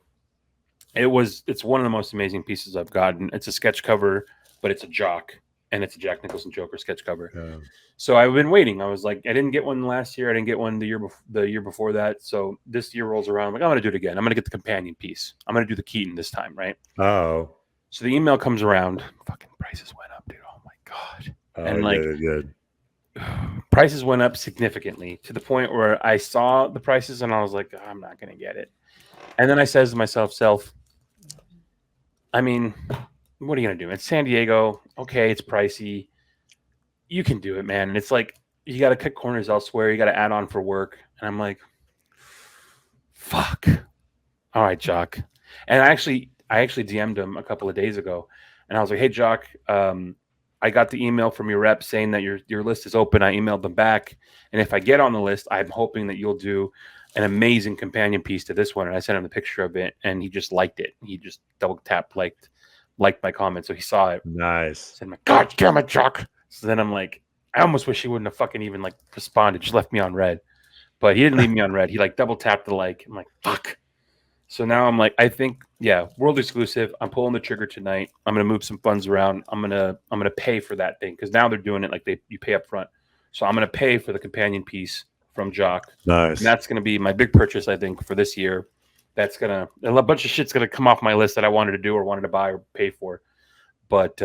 it's one of the most amazing pieces I've gotten. It's a sketch cover, but it's a Jock. and it's a Jack Nicholson Joker sketch cover. Yeah. So I've been waiting. I was like, I didn't get one last year. I didn't get one the year before that. So this year rolls around. I'm like, I'm gonna do it again. I'm gonna get the companion piece. I'm gonna do the Keaton this time, right? Oh. So the email comes around. Fucking prices went up, dude. Oh my god. And like, good. prices went up significantly to the point where I saw the prices and I was like, I'm not gonna get it. And then I says to myself, I mean, what are you gonna do? It's San Diego. Okay, it's pricey. You can do it, man. And it's like you got to cut corners elsewhere. You got to add on for work. And I'm like, fuck. All right, Jock. And I actually DM'd him a couple of days ago, and I was like, hey, Jock, I got the email from your rep saying that your list is open. I emailed them back, and if I get on the list, I'm hoping that you'll do an amazing companion piece to this one. And I sent him the picture of it, and he just liked it. He just double tapped liked my comment, so he saw it. Nice. I said, God damn it, Jock. So then I'm like, I almost wish he wouldn't have fucking even like responded, just left me on red. But he didn't leave me on red. He like double tapped the like. I'm like, fuck. So now I'm like, I think, yeah, world exclusive. I'm pulling the trigger tonight. I'm gonna move some funds around. I'm gonna pay for that thing because now they're doing it like you pay up front. So I'm gonna pay for the companion piece from Jock. Nice. And that's gonna be my big purchase, I think, for this year. That's a bunch of shit's gonna come off my list that I wanted to do or wanted to buy or pay for. But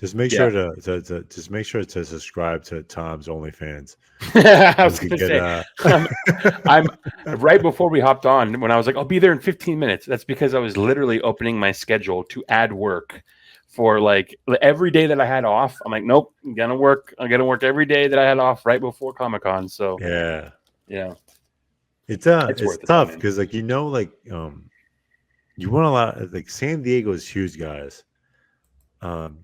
just make sure to just make sure to subscribe to Tom's OnlyFans. I was going to say, I'm right before we hopped on when I was like, I'll be there in 15 minutes. That's because I was literally opening my schedule to add work for like every day that I had off. I'm like, nope, I'm gonna work every day that I had off right before Comic-Con. So yeah, it's tough because like you want a lot like San Diego is huge, guys.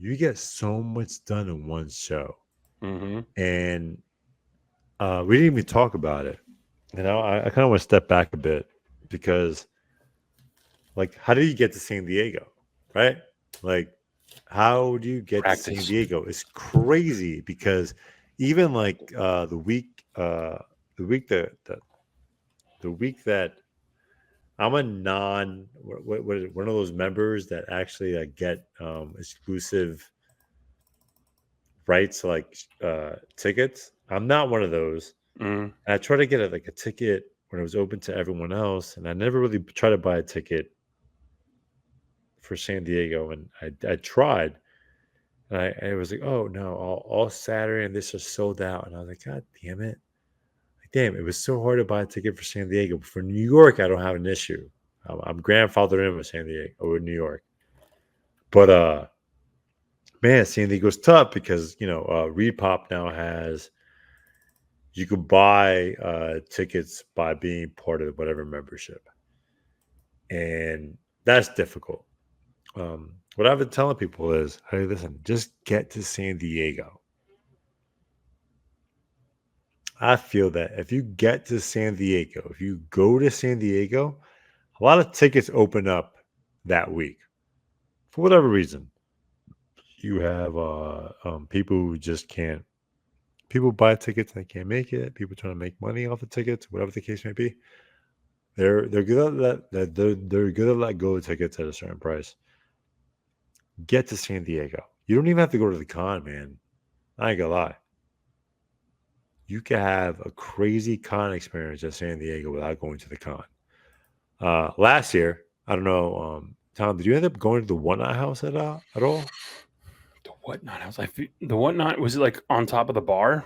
You get so much done in one show, and we didn't even talk about it. I kind of want to step back a bit because, like, how do you get to San Diego, right? Like, how do you get to San Diego? It's crazy because even like the week that I'm one of those members that actually get exclusive rights like tickets. I'm not one of those. And I tried to get a ticket when it was open to everyone else, and I never really tried to buy a ticket for San Diego. And I tried, and I was like, oh no, all Saturday and this is sold out. And I was like, God damn it. Damn, it was so hard to buy a ticket for San Diego. But for New York, I don't have an issue. I'm grandfathered in with San Diego or New York. But man, San Diego's tough because Repop now has you could buy tickets by being part of whatever membership, and that's difficult. What I've been telling people is, hey, listen, just get to San Diego. I feel that if you get to San Diego, if you go to San Diego, a lot of tickets open up that week for whatever reason. You have people who just can't. People buy tickets and they can't make it. People trying to make money off the tickets, whatever the case may be. They're good at that. They're good at let go of tickets at a certain price. Get to San Diego. You don't even have to go to the con, man. I ain't gonna lie. You can have a crazy con experience at San Diego without going to the con. Last year, I don't know, Tom, did you end up going to the Whatnot House at all? The Whatnot House? The Whatnot, was it like on top of the bar?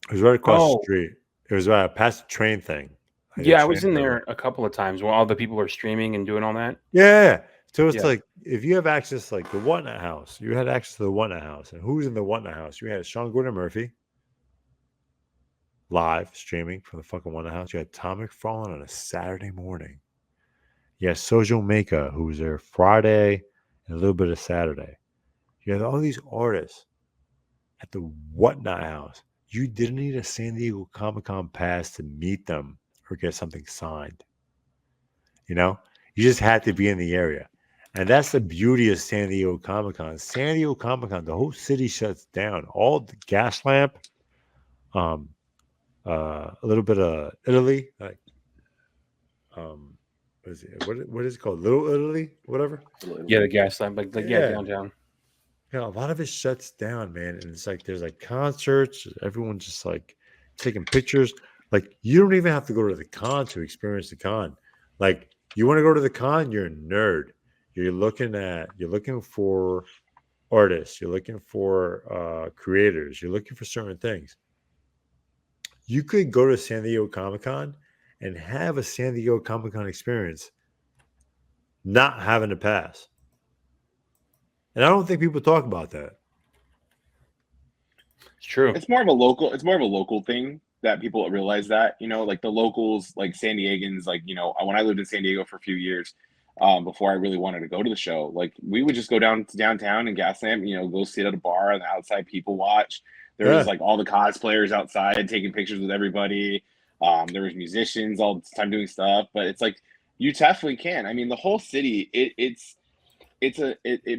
It was right across the street. It was past the train thing. I was in there a couple of times while all the people are streaming and doing all that. Yeah. So it's like, if you have access, like the Whatnot House, you had access to the Whatnot House. And who's in the Whatnot House? You had Sean Gordon Murphy. Live streaming from the fucking Whatnot House. You had Tom McFarlane on a Saturday morning. You had Sojo Maka, who was there Friday and a little bit of Saturday. You had all these artists at the Whatnot House. You didn't need a San Diego Comic-Con pass to meet them or get something signed. You just had to be in the area. And that's the beauty of San Diego Comic-Con. San Diego Comic-Con, the whole city shuts down. All the gas lamp, a little bit of Italy, like what is it called? Little Italy, whatever. Yeah, the gas lamp, Yeah. downtown. Yeah, a lot of it shuts down, man. And it's like there's like concerts, everyone just like taking pictures. Like you don't even have to go to the con to experience the con. Like you want to go to the con, you're a nerd. You're looking for artists, you're looking for creators, you're looking for certain things. You could go to San Diego Comic Con and have a San Diego Comic Con experience, not having to pass. And I don't think people talk about that. It's true. It's more of a local thing that people realize that, like the locals, like San Diegans, like, when I lived in San Diego for a few years, before I really wanted to go to the show, like we would just go down to downtown and Gaslamp, go sit at a bar and the outside people watch. There was like all the cosplayers outside taking pictures with everybody. There was musicians all the time doing stuff, but it's like, you definitely can. I mean, the whole city, it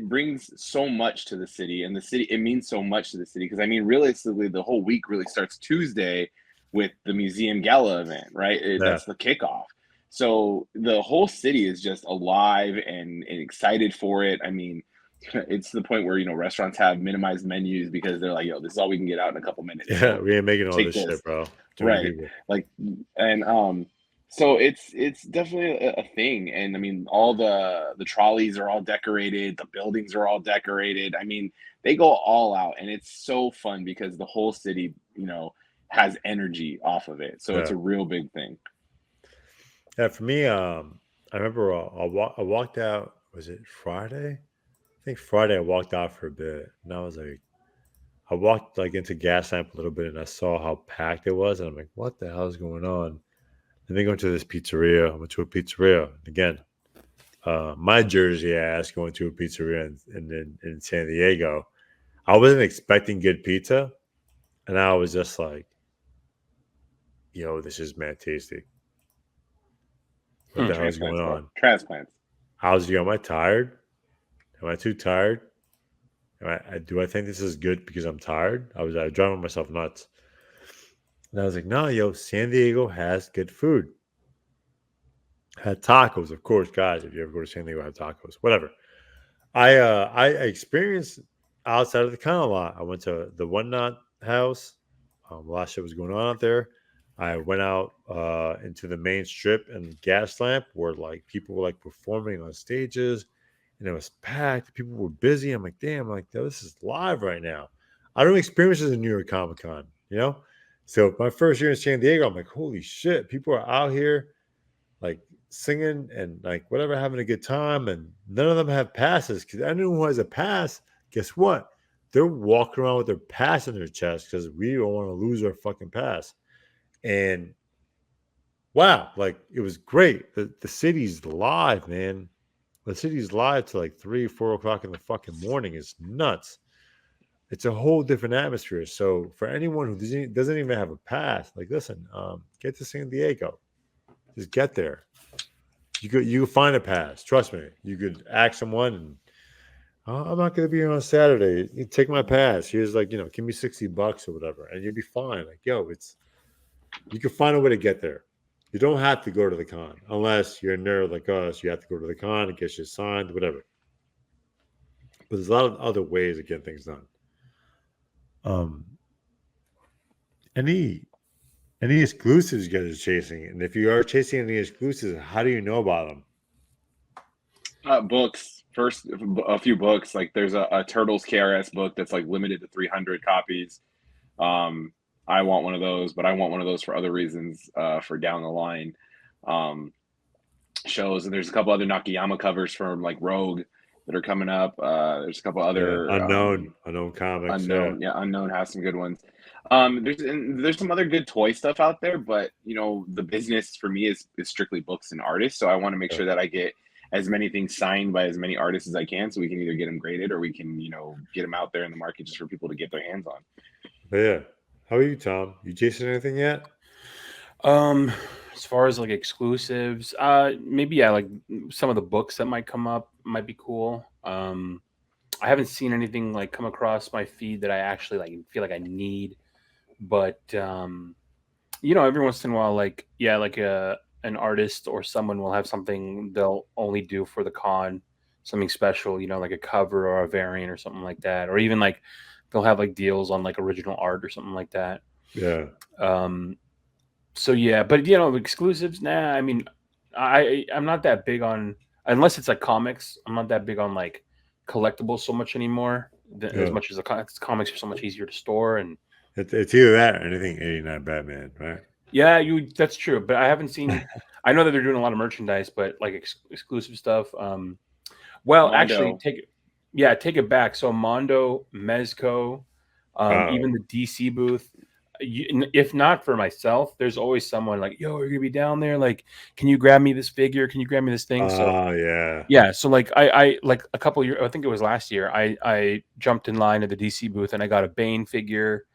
brings so much to the city, and it means so much to the city. Because I mean, realistically, the whole week really starts Tuesday with the museum gala event, right? That's the kickoff. So the whole city is just alive and excited for it. I mean, it's the point where restaurants have minimized menus because they're like, yo, this is all we can get out in a couple minutes. Yeah, we ain't making all this shit, bro. Right. Like, and so it's definitely a thing. And I mean, all the trolleys are all decorated, the buildings are all decorated. I mean, they go all out, and it's so fun because the whole city, has energy off of it. So it's a real big thing. Yeah, for me, I remember I walked out. Was it Friday? I think Friday I walked out for a bit, and I was like, I walked like into Gaslamp a little bit, and I saw how packed it was, and I'm like, what the hell is going on? And then going to this pizzeria. I went to a pizzeria again. My Jersey ass going to a pizzeria in San Diego. I wasn't expecting good pizza, and I was just like, yo, this is mad tasty. What the hell is going on? Transplants. Am I tired? Am I too tired? Do I think this is good because I'm tired? I was driving myself nuts. And I was like, no, yo, San Diego has good food. Had tacos, of course, guys. If you ever go to San Diego, have tacos. Whatever. I experienced outside of the con a lot. I went to the One Knot house. A lot of shit was going on out there. I went out into the main strip and Gaslamp where like people were like performing on stages, and it was packed. People were busy. I'm like, damn, like this is live right now. I don't experience this in New York Comic Con, So my first year in San Diego, I'm like, holy shit, people are out here like singing and like whatever, having a good time, and none of them have passes. Because anyone who has a pass, guess what? They're walking around with their pass in their chest because we don't want to lose our fucking pass. And wow, like it was great. The city's live, man. The city's live to like 3-4 o'clock in the fucking morning. It's nuts. It's a whole different atmosphere. So for anyone who doesn't even have a pass, like listen, get to San Diego. Just get there. You could find a pass. Trust me. You could ask someone, and I'm not going to be here on Saturday. You take my pass. Here's like give me $60 or whatever, and you'll be fine. Like you can find a way to get there. You don't have to go to the con unless you're a nerd like us. You have to go to the con and get you signed, whatever. But there's a lot of other ways to get things done. Any exclusives you guys are chasing? And if you are chasing any exclusives, how do you know about them? Books. First, a few books. Like there's a Turtles KRS book that's like limited to 300 copies. I want one of those, but I want one of those for other reasons, for down the line shows. And there's a couple other Nakayama covers from like Rogue that are coming up. There's a couple other unknown comics. Unknown has some good ones. There's some other good toy stuff out there, but the business for me is strictly books and artists. So I want to make sure that I get as many things signed by as many artists as I can, so we can either get them graded or we can get them out there in the market just for people to get their hands on. But yeah. How are you, Tom? You chasing anything yet? As far as like exclusives, maybe like some of the books that might come up might be cool. I haven't seen anything like come across my feed that I actually like feel like I need, but every once in a while, like an artist or someone will have something they'll only do for the con, something special, like a cover or a variant or something like that, or even like they'll have like deals on like original art or something like that. Yeah. So yeah, but exclusives. Nah, I mean, I'm not that big on, unless it's like comics. I'm not that big on like collectibles so much anymore. As much as the comics are so much easier to store, and it's either that or anything 89 Batman, right? yeah, that's true. But I haven't seen. I know that they're doing a lot of merchandise, but like exclusive stuff. Well, Mondo. actually, take it back. So Mondo, Mezco, even the DC booth. If not for myself, there's always someone like, yo, you're gonna be down there. Like, can you grab me this figure? Can you grab me this thing? So yeah. So like I like a couple years, I think it was last year, I jumped in line at the DC booth and I got a Bane figure.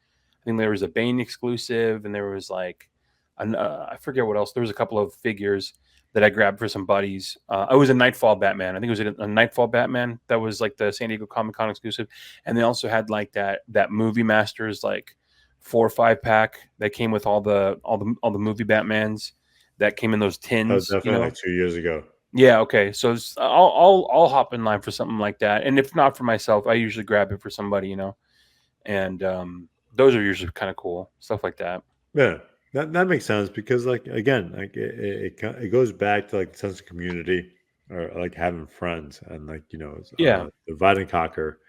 I think there was a Bane exclusive, and there was like I forget what else. There was a couple of figures that I grabbed for some buddies. It was a Nightfall Batman. I think it was a Nightfall Batman that was like the San Diego Comic-Con exclusive, and they also had like that Movie Masters like 4 or 5 pack that came with all the movie Batmans that came in those tins. That was definitely like 2 years ago. Yeah. Okay. So I'll hop in line for something like that, and if not for myself, I usually grab it for somebody, and those are usually kind of cool stuff like that. Yeah, that makes sense because like again, like it goes back to like the sense of community or like having friends and like divide and conquer.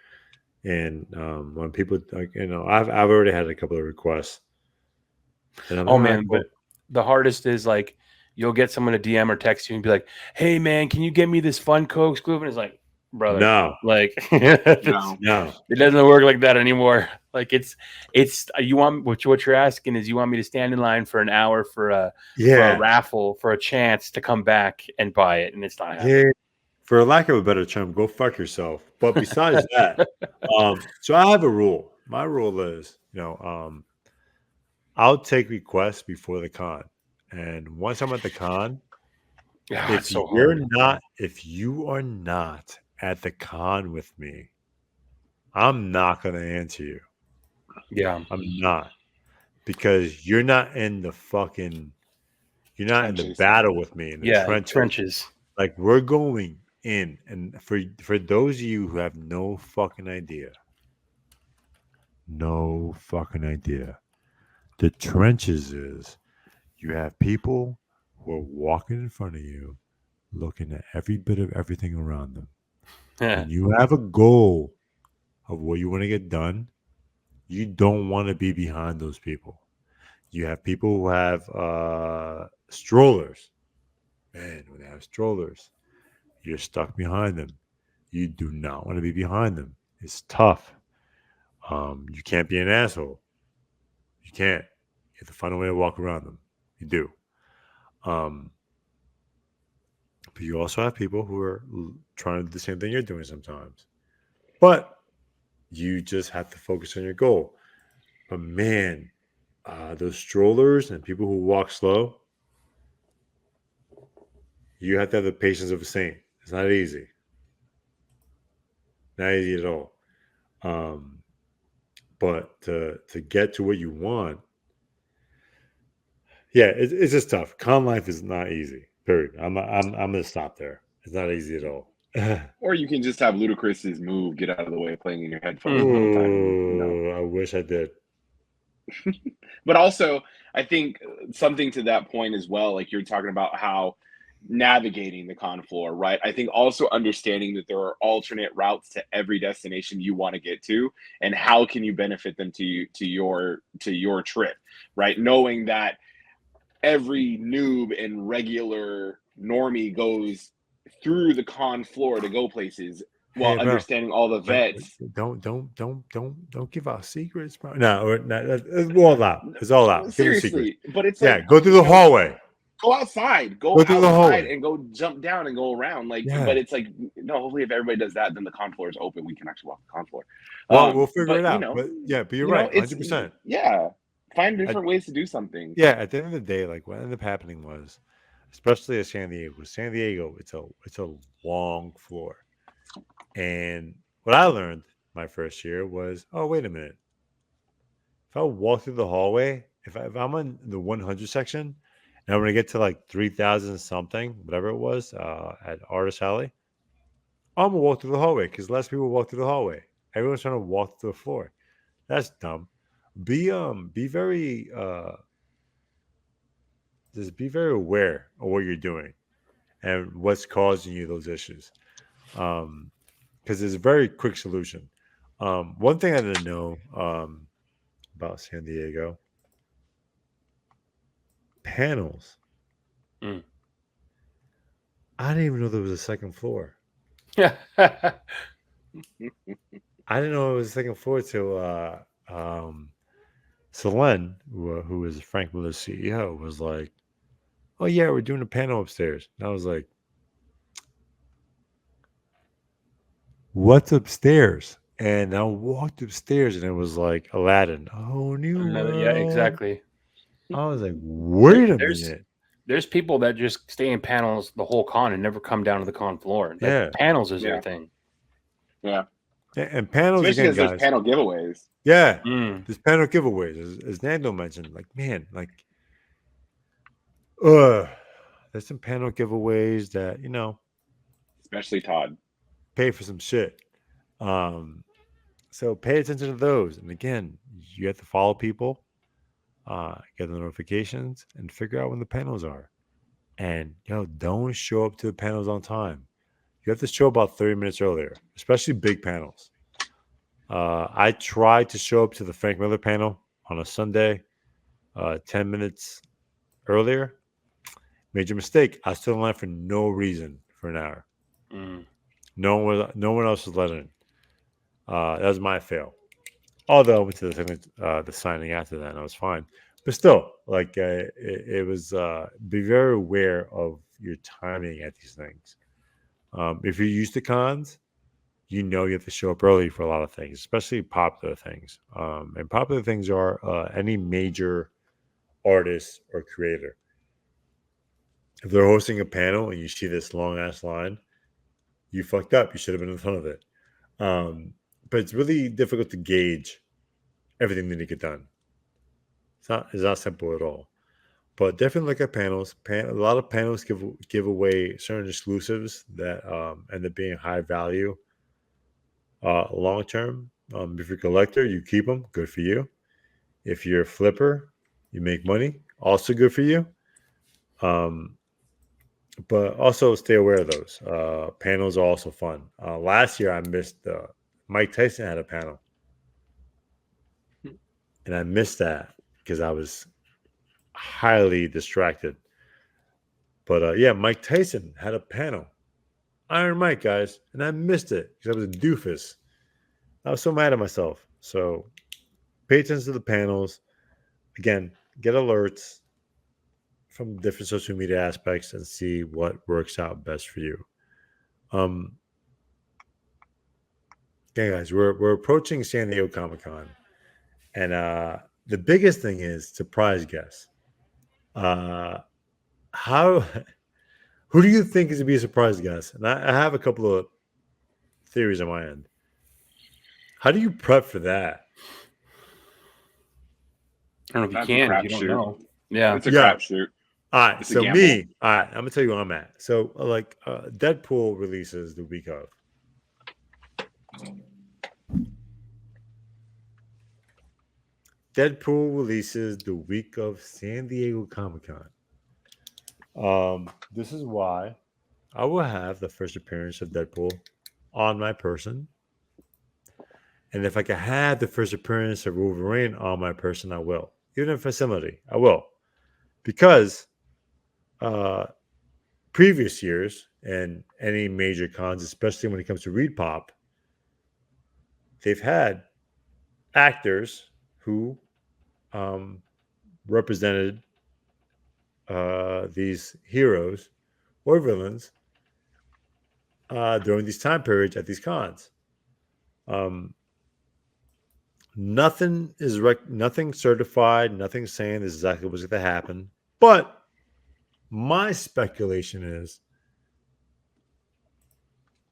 And when people like I've already had a couple of requests. And I'm man, but the hardest is like you'll get someone to DM or text you and be like, "Hey man, can you get me this Funko exclusive?" And it's like, brother, no, like no, it doesn't work like that anymore. Like it's you want what you're asking is you want me to stand in line for an hour for a raffle for a chance to come back and buy it, and it's not happening. Yeah. For lack of a better term, go fuck yourself. But besides that, so I have a rule. My rule is, I'll take requests before the con, and once I'm at the con, if you are not at the con with me, I'm not going to answer you. Yeah, I'm not, because you're not in the battle with me in the trenches. Like we're going in, and for those of you who have no fucking idea, the trenches is you have people who are walking in front of you, looking at every bit of everything around them. And you have a goal of what you want to get done. You don't want to be behind those people. You have people who have strollers. Man, when they have strollers, you're stuck behind them. You do not want to be behind them. It's tough. You can't be an asshole. You can't. You have to find a way to walk around them. You do. But you also have people who are trying to do the same thing you're doing sometimes. But you just have to focus on your goal. But man, those strollers and people who walk slow, you have to have the patience of a saint. It's not easy. Not easy at all. But to get to what you want, yeah, it's just tough. Con life is not easy. Period. I'm gonna stop there. It's not easy at all. Or you can just have Ludacris's move get out of the way playing in your headphones. Ooh, I wish I did. But also, I think something to that point as well, like you're talking about how navigating the con floor, right? I think also understanding that there are alternate routes to every destination you want to get to, and how can you benefit them to your trip, right? Knowing that every noob and regular normie goes through the con floor to go places while understanding all the vets. Don't give out secrets, bro. No, it's all out. It's all out. Seriously, but it's go through the hallway. Go outside. Go outside and go jump down and go around. But it's like, no, hopefully if everybody does that, then the con floor is open. We can actually walk the con floor. Well, we'll figure it out. But you're right, 100%. Yeah. Find different ways to do something. Yeah, at the end of the day, like what ended up happening was, especially at San Diego, it's a long floor. And what I learned my first year was, oh, wait a minute. If I walk through the hallway, if I'm in the 100 section Now when I get to like 3,000 something, whatever it was, at Artist Alley, I'm gonna walk through the hallway because less people walk through the hallway. Everyone's trying to walk through the floor. That's dumb. Be very just be very aware of what you're doing and what's causing you those issues. Because there's a very quick solution. One thing I didn't know about San Diego panels. Mm. I didn't even know there was a second floor. Yeah. I didn't know it was a second floor till Selene, who is Frank Miller's CEO, was like, "Oh yeah, we're doing a panel upstairs." And I was like, "What's upstairs?" And I walked upstairs, and it was like Aladdin. Oh, new world. Yeah, exactly. I was like, "Wait a There's minute." there's people that just stay in panels the whole con and never come down to the con floor. Yeah. Panels is their Yeah. thing. Yeah. And panels Especially again, because there's guys. panel giveaways. Yeah, Mm. there's panel giveaways, as Nando mentioned. Like, man, like, there's some panel giveaways that Especially Todd. pay for some shit. So pay attention to those. And again, you have to follow people, get the notifications, and figure out when the panels are. And don't show up to the panels on time. You have to show about 30 minutes earlier, especially big panels. I tried to show up to the Frank Miller panel on a Sunday, 10 minutes earlier. Major mistake. I stood in line for no reason for an hour. Mm. No one else was letting in. That was my fail. Although I went to the signing after that, and I was fine. But still, like it was. Be very aware of your timing at these things. If you're used to cons, you have to show up early for a lot of things, especially popular things. And popular things are any major artist or creator. If they're hosting a panel and you see this long ass line, you fucked up. You should have been in front of it. But it's really difficult to gauge everything that you get done. It's not simple at all. But definitely look at panels. A lot of panels give away certain exclusives that end up being high value long term. If you're a collector, you keep them. Good for you. If you're a flipper, you make money. Also good for you. But also stay aware of those. Panels are also fun. Last year I missed Mike Tyson had a panel. And I missed that because I was highly distracted. But yeah, Mike Tyson had a panel. Iron Mike, guys. And I missed it because I was a doofus. I was so mad at myself. So pay attention to the panels. Again, get alerts from different social media aspects and see what works out best for you. Okay, guys, we're approaching San Diego Comic-Con. And the biggest thing is surprise guests. Who do you think is to be a surprise guest? And I have a couple of theories on my end. How do you prep for that? I don't know if That's you a can. If you don't crapshoot. know. Yeah. It's a Yeah. crapshoot. All right, It's a so gamble. all right, I'm gonna tell you where I'm at. So, Deadpool releases the week of. Deadpool releases the week of San Diego Comic-Con. This is why I will have the first appearance of Deadpool on my person. And if I can have the first appearance of Wolverine on my person, I will. Even in facility, I will. Because previous years and any major cons, especially when it comes to Reed Pop, they've had actors who represented these heroes or villains during these time periods at these cons. Nothing certified, nothing saying this is exactly what's going to happen. But my speculation is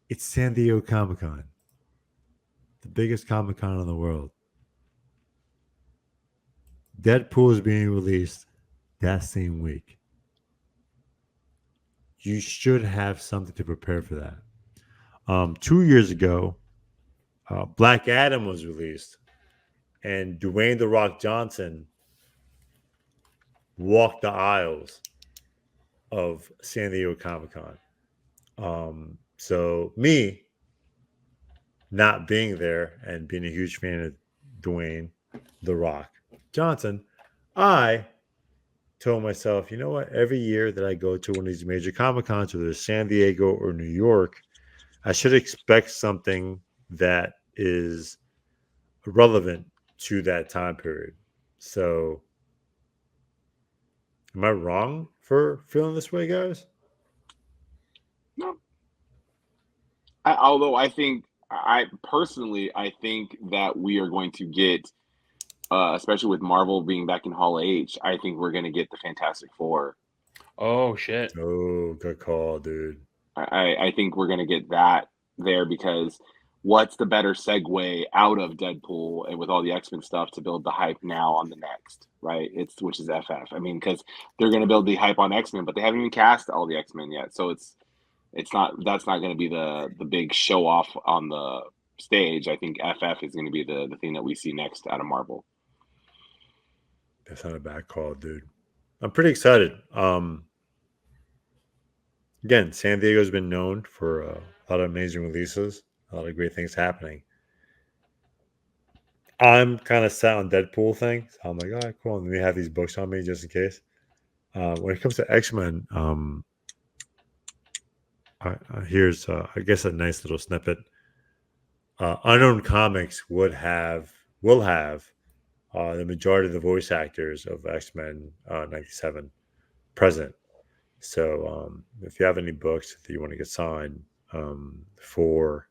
it's San Diego Comic-Con, the biggest Comic-Con in the world. Deadpool is being released that same week. you should have something to prepare for that. 2 years ago, Black Adam was released, and Dwayne the Rock Johnson walked the aisles of San Diego Comic Con. So me not being there and being a huge fan of Dwayne the Rock Johnson, I told myself, you know what? Every year that I go to one of these major Comic Cons, whether it's San Diego or New York, I should expect something that is relevant to that time period. So, am I wrong for feeling this way, guys? No. Although I think I think that we are going to get, especially with Marvel being back in Hall H, I think we're going to get the Fantastic Four. Oh shit! Oh, good call, dude. I think we're going to get that there, because what's the better segue out of Deadpool and with all the X-Men stuff to build the hype now on the next, right? Which is FF. I mean, because they're going to build the hype on X-Men, but they haven't even cast all the X-Men yet, so that's not going to be the big show off on the stage. I think FF is going to be the thing that we see next out of Marvel. That's not a bad call, dude. I'm pretty excited. Again, San Diego's been known for a lot of amazing releases, a lot of great things happening. I'm kind of set on Deadpool thing, so I'm like, all right, cool. And we have these books on me just in case. When it comes to X-Men, here's I guess a nice little snippet. Unknown Comics will have the majority of the voice actors of X-Men 97 present. So if you have any books that you want to get signed for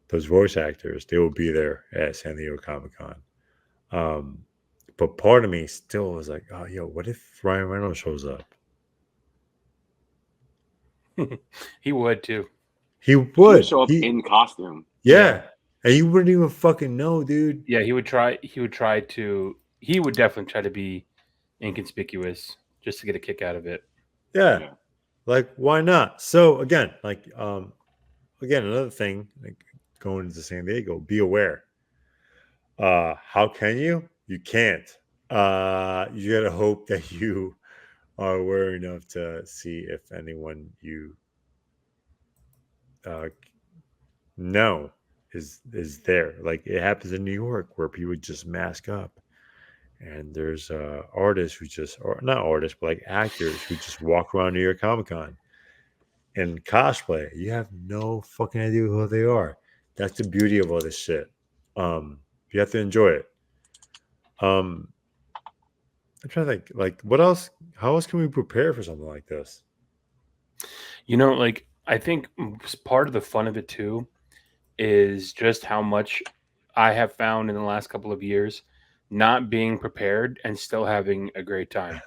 those voice actors, they will be there at San Diego Comic-Con. But part of me still was like, oh, yo, what if Ryan Reynolds shows up? He would too. He He would show up in costume. Yeah. And you wouldn't even fucking know, dude. Yeah, he would definitely try to be inconspicuous just to get a kick out of it. Yeah. Like, why not? So again, another thing, like going into San Diego, be aware. How can you? You can't. You gotta hope that you are aware enough to see if anyone you know is there. Like it happens in New York where people just mask up. And there's artists who or not artists, but like actors who just walk around New York Comic Con and cosplay. You have no fucking idea who they are. That's the beauty of all this shit. You have to enjoy it. I'm trying to think, like, what else? How else can we prepare for something like this? You know, like I think part of the fun of it too is just how much I have found in the last couple of years not being prepared and still having a great time.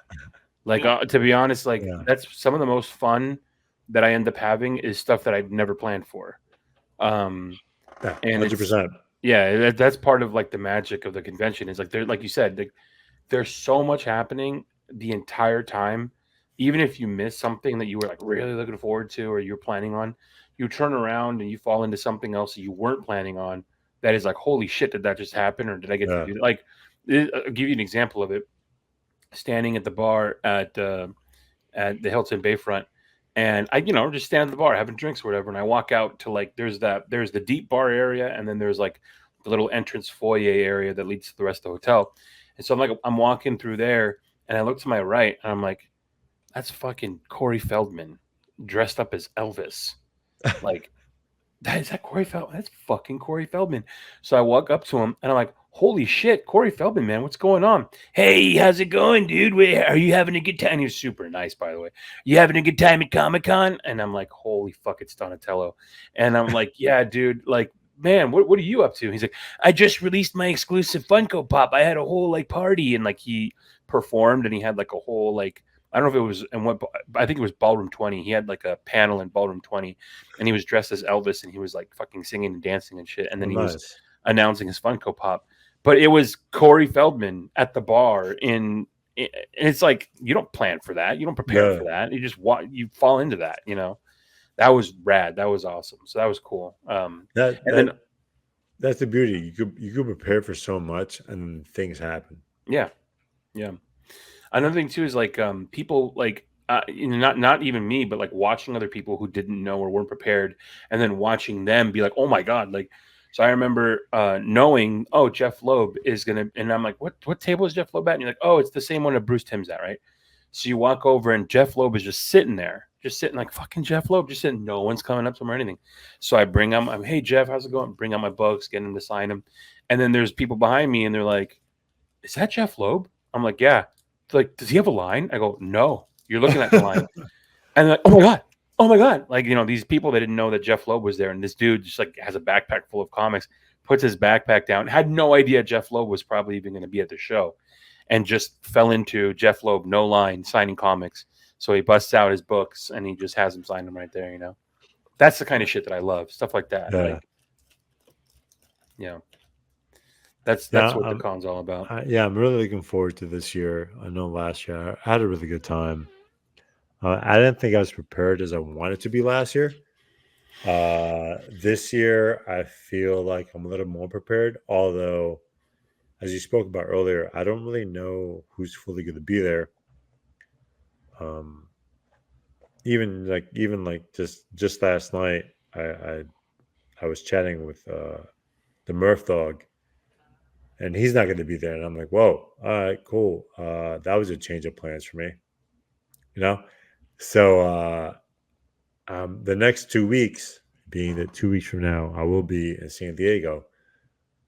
Like to be honest, like that's some of the most fun that I end up having is stuff that I've never planned for. And 100%. Yeah, that's part of like the magic of the convention is like there, like you said, there's so much happening the entire time. Even if you miss something that you were like really looking forward to or you're planning on, you turn around and you fall into something else that you weren't planning on. That is like, holy shit, did that just happen? Or did I get to do that? Like, I'll give you an example of it. Standing at the bar at the Hilton Bayfront, and I, just stand at the bar having drinks or whatever. And I walk out to like, there's the deep bar area, and then there's like the little entrance foyer area that leads to the rest of the hotel. And so I'm walking through there, and I look to my right, and I'm like, that's Corey Feldman dressed up as Elvis. Like, is that Corey Feldman? That's fucking Corey Feldman. So I walk up to him, and I'm like, holy shit, Corey Feldman, man, what's going on? Hey, how's it going, dude? Are you having a good time? And he was super nice, by the way. You having a good time at Comic-Con? And I'm like, holy fuck, it's Donatello. And I'm like, yeah, dude, like, man, what are you up to? He's like, I just released my exclusive Funko Pop. I had a whole like party, and like he performed, and he had like a whole like, I don't know if it was in what, I think it was Ballroom 20. He had like a panel in Ballroom 20, and he was dressed as Elvis, and he was like fucking singing and dancing and shit. And then he was announcing his Funko Pop. But it was Corey Feldman at the bar in it's like you don't plan for that, you don't prepare for that. You just you fall into that. That was rad. That was awesome. So that was cool. That's the beauty. You could prepare for so much, and things happen. Yeah. Another thing too is like people like not even me, but like watching other people who didn't know or weren't prepared, and then watching them be like, oh my god, like. So I remember knowing, oh, Jeff Loeb is gonna, and I'm like, what table is Jeff Loeb at? And you're like, oh, it's the same one that Bruce Timm's at, right? So you walk over and Jeff Loeb is just sitting there, like fucking Jeff Loeb, just sitting. No one's coming up to him or anything. So I bring him. I'm, hey Jeff, how's it going? Bring out my books, get him to sign them, and then there's people behind me, and they're like, is that Jeff Loeb? I'm like, yeah. They're like, does he have a line? I go, no. You're looking at the line, and they're like, oh my god, like these people, they didn't know that Jeff Loeb was there, and this dude just like has a backpack full of comics, puts his backpack down, had no idea Jeff Loeb was probably even going to be at the show, and just fell into Jeff Loeb, no line, signing comics. So he busts out his books and he just has them sign them right there. That's the kind of shit that I love, stuff like that. That's what the con's all about. I'm really looking forward to this year. I know last year I had a really good time. I didn't think I was prepared as I wanted to be last year. This year, I feel like I'm a little more prepared. Although, as you spoke about earlier, I don't really know who's fully going to be there. Even like just last night, I was chatting with the Murph dog, and he's not going to be there. And I'm like, whoa, all right, cool. That was a change of plans for me. So the next 2 weeks, being that 2 weeks from now, I will be in San Diego.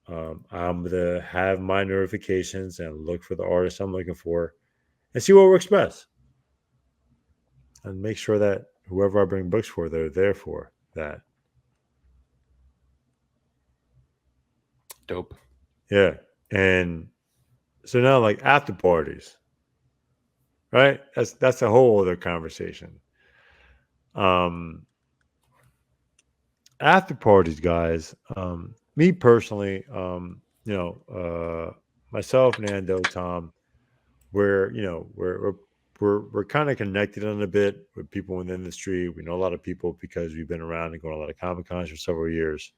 I'm going to have my notifications and look for the artists I'm looking for and see what works best. And make sure that whoever I bring books for, they're there for that. Dope. Yeah. And so now, like, after parties, right? That's a whole other conversation. After parties, guys. Me personally, myself, Nando, Tom, we're kind of connected on a bit with people in the industry. We know a lot of people because we've been around and going to a lot of Comic Cons for several years.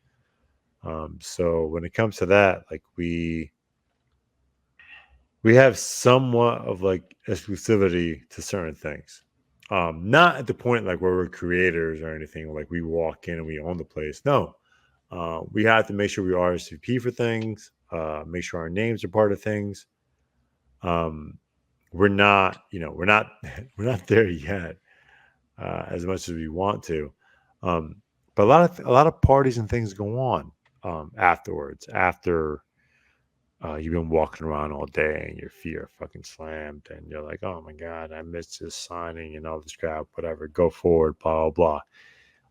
So when it comes to that, like we have somewhat of like exclusivity to certain things. Not at the point like where we're creators or anything, like we walk in and we own the place. No, we have to make sure we RSVP for things, make sure our names are part of things. We're not there yet, as much as we want to. But a lot of parties and things go on afterwards, after you've been walking around all day and your feet are fucking slammed and you're like, oh my God, I missed this signing and all this crap, whatever, go forward, blah, blah,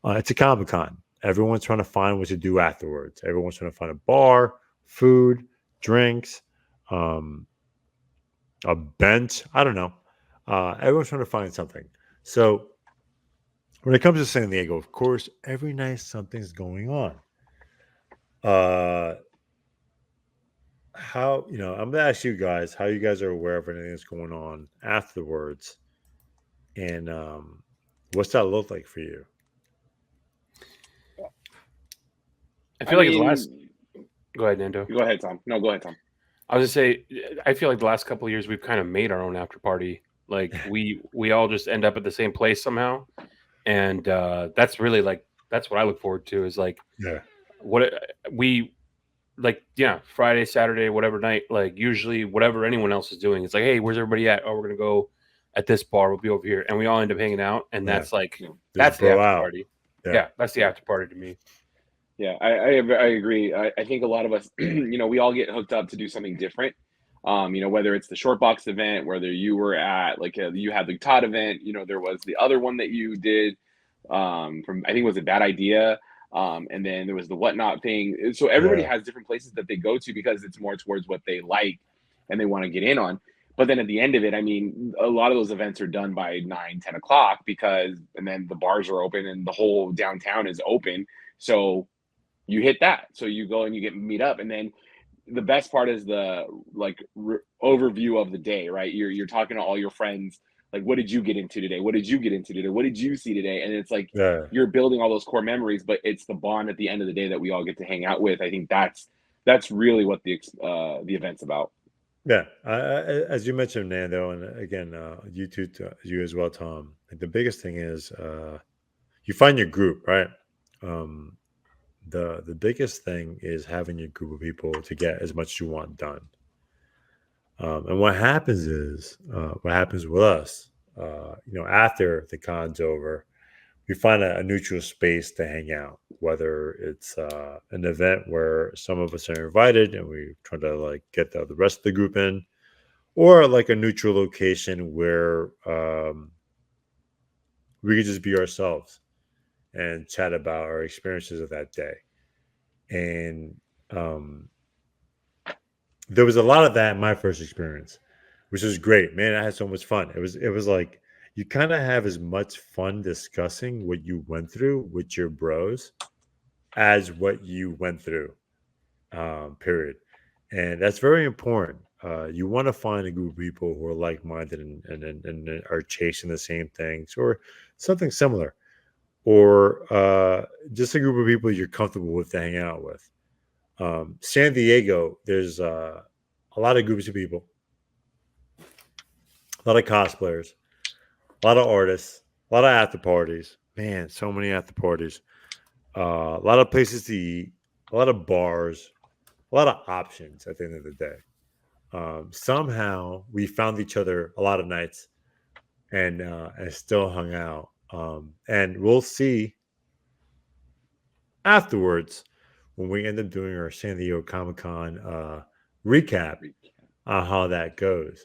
blah. It's a Comic Con. Everyone's trying to find what to do afterwards. Everyone's trying to find a bar, food, drinks, a bench. I don't know. Everyone's trying to find something. So when it comes to San Diego, of course, every night something's going on. I'm gonna ask you guys how you guys are aware of anything that's going on afterwards, and what's that look like for you? I feel like the last. Go ahead, Nando. Go ahead, Tom. No, go ahead, Tom. I was gonna say, I feel like the last couple of years we've kind of made our own after party. Like we all just end up at the same place somehow, and that's really like that's what I look forward to. Is like Friday, Saturday, whatever night, like usually whatever anyone else is doing, it's like, hey, where's everybody at? Oh, we're gonna go at this bar. We'll be over here, and we all end up hanging out, and that's like that's the after party. Yeah, that's the after party to me. Yeah, I agree. I think a lot of us, we all get hooked up to do something different. Whether it's the short box event, whether you were at you had the Todd event, there was the other one that you did from, I think it was a Bad Idea. And then there was the Whatnot thing. So everybody has different places that they go to because it's more towards what they like and they want to get in on. But then at the end of it, I mean, a lot of those events are done by 9, 10 o'clock and then the bars are open and the whole downtown is open. So you hit that. So you go and you meet up. And then the best part is the overview of the day, right? You're talking to all your friends. Like, what did you get into today? What did you get into today? What did you see today? And it's like Yeah. you're building all those core memories, but it's the bond at the end of the day that we all get to hang out with. I think that's really what the event's about. Yeah, as you mentioned, Nando, and again, you too, you as well, Tom. Like, the biggest thing is you find your group, right? Um, the biggest thing is having your group of people to get as much as you want done. And what happens is, what happens with us, after the con's over, we find a neutral space to hang out. Whether it's an event where some of us are invited and we try to like get the rest of the group in, or like a neutral location where we could just be ourselves and chat about our experiences of that day. And there was a lot of that in my first experience, which was great, man. I had so much fun. It was like you kind of have as much fun discussing what you went through with your bros as what you went through, period. And that's very important. You want to find a group of people who are like-minded and are chasing the same things or something similar, or just a group of people you're comfortable with to hang out with. San Diego, there's a lot of groups of people, a lot of cosplayers, a lot of artists, a lot of after parties. Man, so many after parties. A lot of places to eat, a lot of bars, a lot of options at the end of the day. Somehow we found each other a lot of nights and still hung out. And we'll see afterwards when we end up doing our San Diego Comic Con recap on how that goes.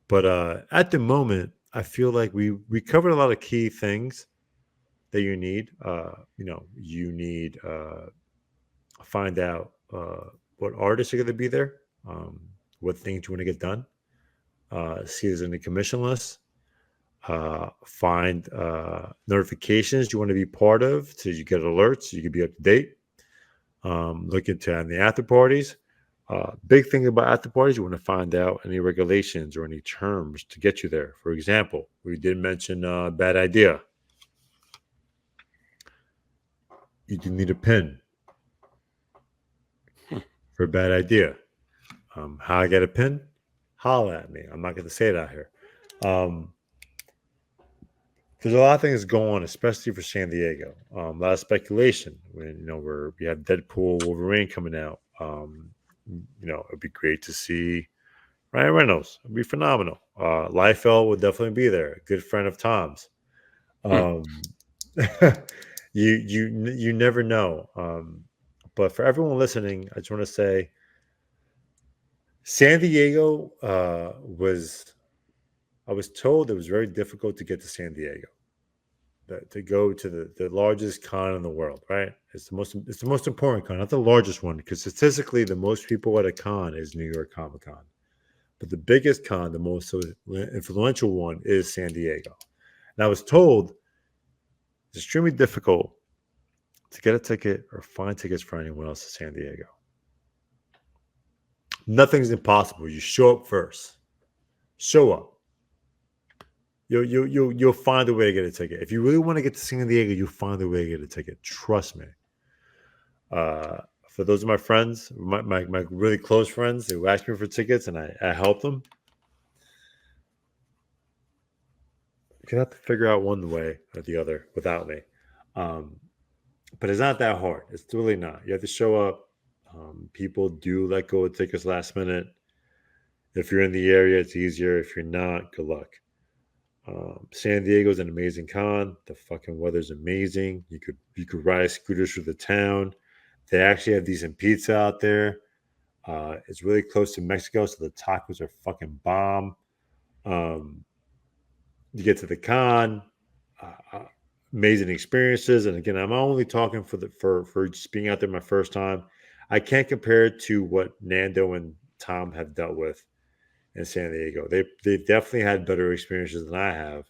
But at the moment, I feel like we covered a lot of key things that you need. You need find out what artists are going to be there, what things you want to get done. See there's any commission lists. Find notifications you want to be part of so you get alerts so you can be up to date. Look into the after parties. Big thing about after parties, you want to find out any regulations or any terms to get you there. For example, we did mention bad idea. You do need a pin for a bad idea. How I get a pin? Holla at me. I'm not going to say it out here. There's a lot of things going on, especially for San Diego. A lot of speculation. When we have Deadpool, Wolverine coming out. It'd be great to see Ryan Reynolds. It'd be phenomenal. Liefeld would definitely be there. A good friend of Tom's. You never know. But for everyone listening, I just want to say San Diego I was told it was very difficult to get to San Diego, to go to the largest con in the world, right? It's the most important con, not the largest one, because statistically the most people at a con is New York Comic Con. But the biggest con, the most influential one, is San Diego. And I was told it's extremely difficult to get a ticket or find tickets for anyone else to San Diego. Nothing's impossible. You show up first. Show up. You'll find a way to get a ticket. If you really want to get to San Diego, you'll find a way to get a ticket. Trust me. For those of my friends, my really close friends, who ask me for tickets and I help them, you have to figure out one way or the other without me. But it's not that hard. It's really not. You have to show up. People do let go of tickets last minute. If you're in the area, it's easier. If you're not, good luck. San Diego's an amazing con. The fucking weather's amazing. You could ride scooters through the town. They actually have decent pizza out there. It's really close to Mexico, so the tacos are fucking bomb. You get to the con, amazing experiences. And again, I'm only talking for just being out there my first time. I can't compare it to what Nando and Tom have dealt with in San Diego. They definitely had better experiences than I have.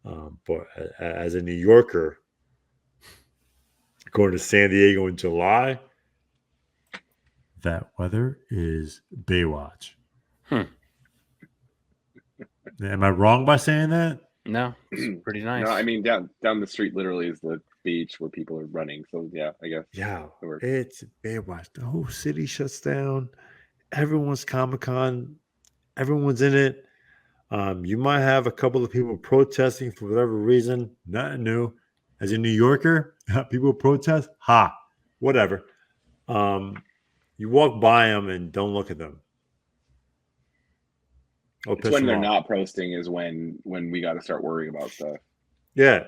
But as a New Yorker, going to San Diego in July, that weather is Baywatch. Am I wrong by saying that? No, it's pretty nice. No, I mean down the street literally is the beach where people are running. So yeah, I guess. Yeah, it works. it's Baywatch. The whole city shuts down. Everyone's Comic-Con. Everyone's in it. You might have a couple of people protesting for whatever reason. Nothing new. As a New Yorker, people protest. Whatever. You walk by them and don't look at them. It's when they're not posting is when we got to start worrying about stuff. Yeah.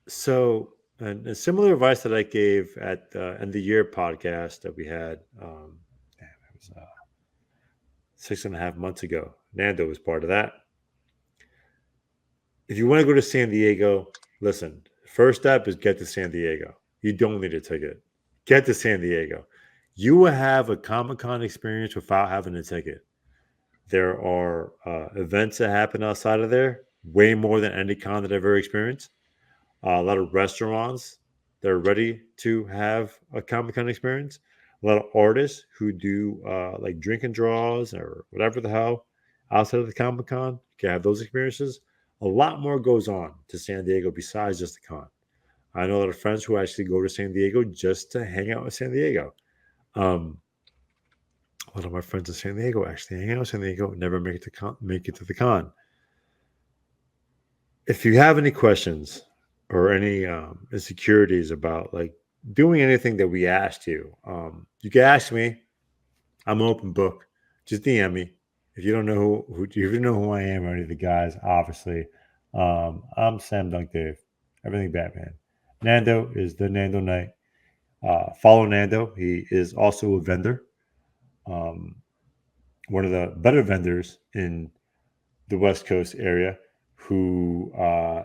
So, and a similar advice that I gave at the end of the year podcast that we had, it was 6.5 months ago. Nando was part of that. If you want to go to San Diego, listen, first step is get to San Diego. You don't need a ticket. Get to San Diego. You will have a Comic-Con experience without having a ticket. There are events that happen outside of there, way more than any con that I've ever experienced. A lot of restaurants that are ready to have a Comic-Con experience. A lot of artists who do like drink and draws or whatever the hell outside of the Comic-Con can have those experiences. A lot more goes on to San Diego besides just the con. I know a lot of friends who actually go to San Diego just to hang out with San Diego. A lot of my friends in San Diego actually hang out in San Diego, never make it to the con. If you have any questions or any insecurities about like doing anything that we asked you, you can ask me. I'm an open book. Just DM me. If you don't know if you know who I am or any of the guys, obviously, I'm Sam Dunk Dave. Everything Batman. Nando is the Nando Knight. Follow Nando. He is also a vendor. One of the better vendors in the West Coast area who,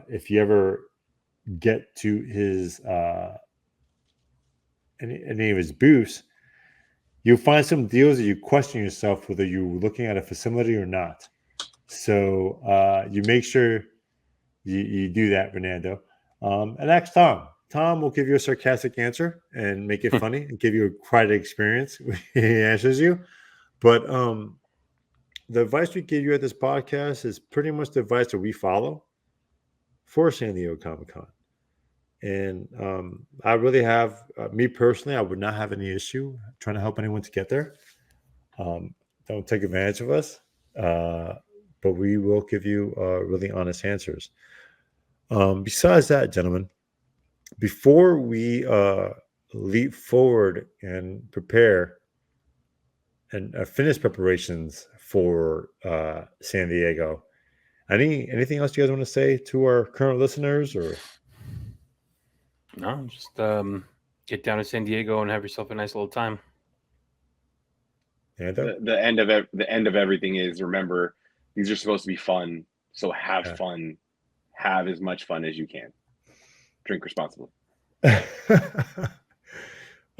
if you ever get to his any of his booths, you'll find some deals that you question yourself whether you're looking at a facility or not. So you make sure you do that, Fernando. And ask Tom. Tom will give you a sarcastic answer and make it funny and give you a quite an experience when he answers you. But the advice we give you at this podcast is pretty much the advice that we follow for San Diego Comic-Con. And I really have, me personally, I would not have any issue trying to help anyone to get there. Don't take advantage of us, but we will give you really honest answers. Besides that, gentlemen, before we leap forward and prepare and finish preparations for San Diego, anything else you guys want to say to our current listeners? Or no, just get down to San Diego and have yourself a nice little time. The end of everything is, remember, these are supposed to be fun, so have fun. Have as much fun as you can. Drink responsibly.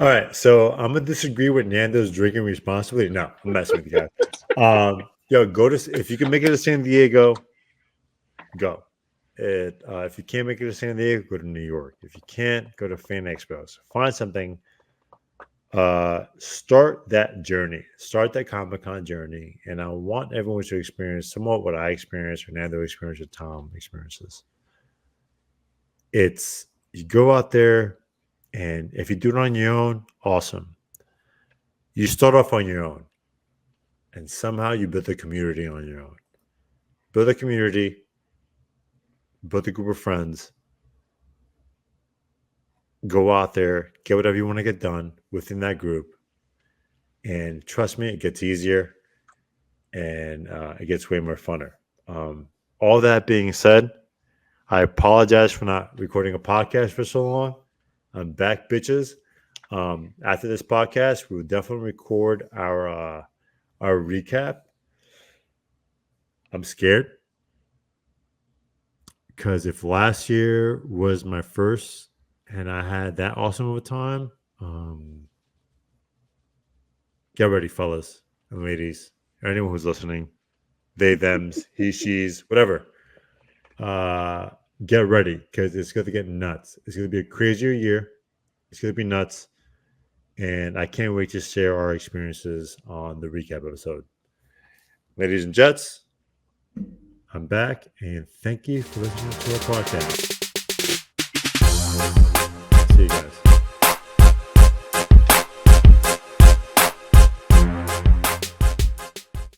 All right, so I'm gonna disagree with Nando's drinking responsibly. No, I'm messing with you guys. Go to, if you can make it to San Diego, go. If you can't make it to San Diego, go to New York. If you can't, go to Fan Expos. Find something. Start that journey. Start that Comic-Con journey, and I want everyone to experience somewhat what I experienced, Nando experienced, or Tom experiences. It's you go out there, and if you do it on your own, awesome. You start off on your own, and somehow you build a community on your own. Build a community, build a group of friends. Go out there, get whatever you want to get done within that group. And trust me, it gets easier and it gets way more funner. All that being said, I apologize for not recording a podcast for so long. I'm back, bitches. After this podcast, we will definitely record our recap. I'm scared because if last year was my first and I had that awesome of a time, get ready, fellas and ladies, or anyone who's listening, they, thems, he, she's, whatever. Get ready because it's going to get nuts. It's going to be a crazier year. It's going to be nuts. And I can't wait to share our experiences on the recap episode. Ladies and gents, I'm back, and thank you for listening to our podcast. See you guys.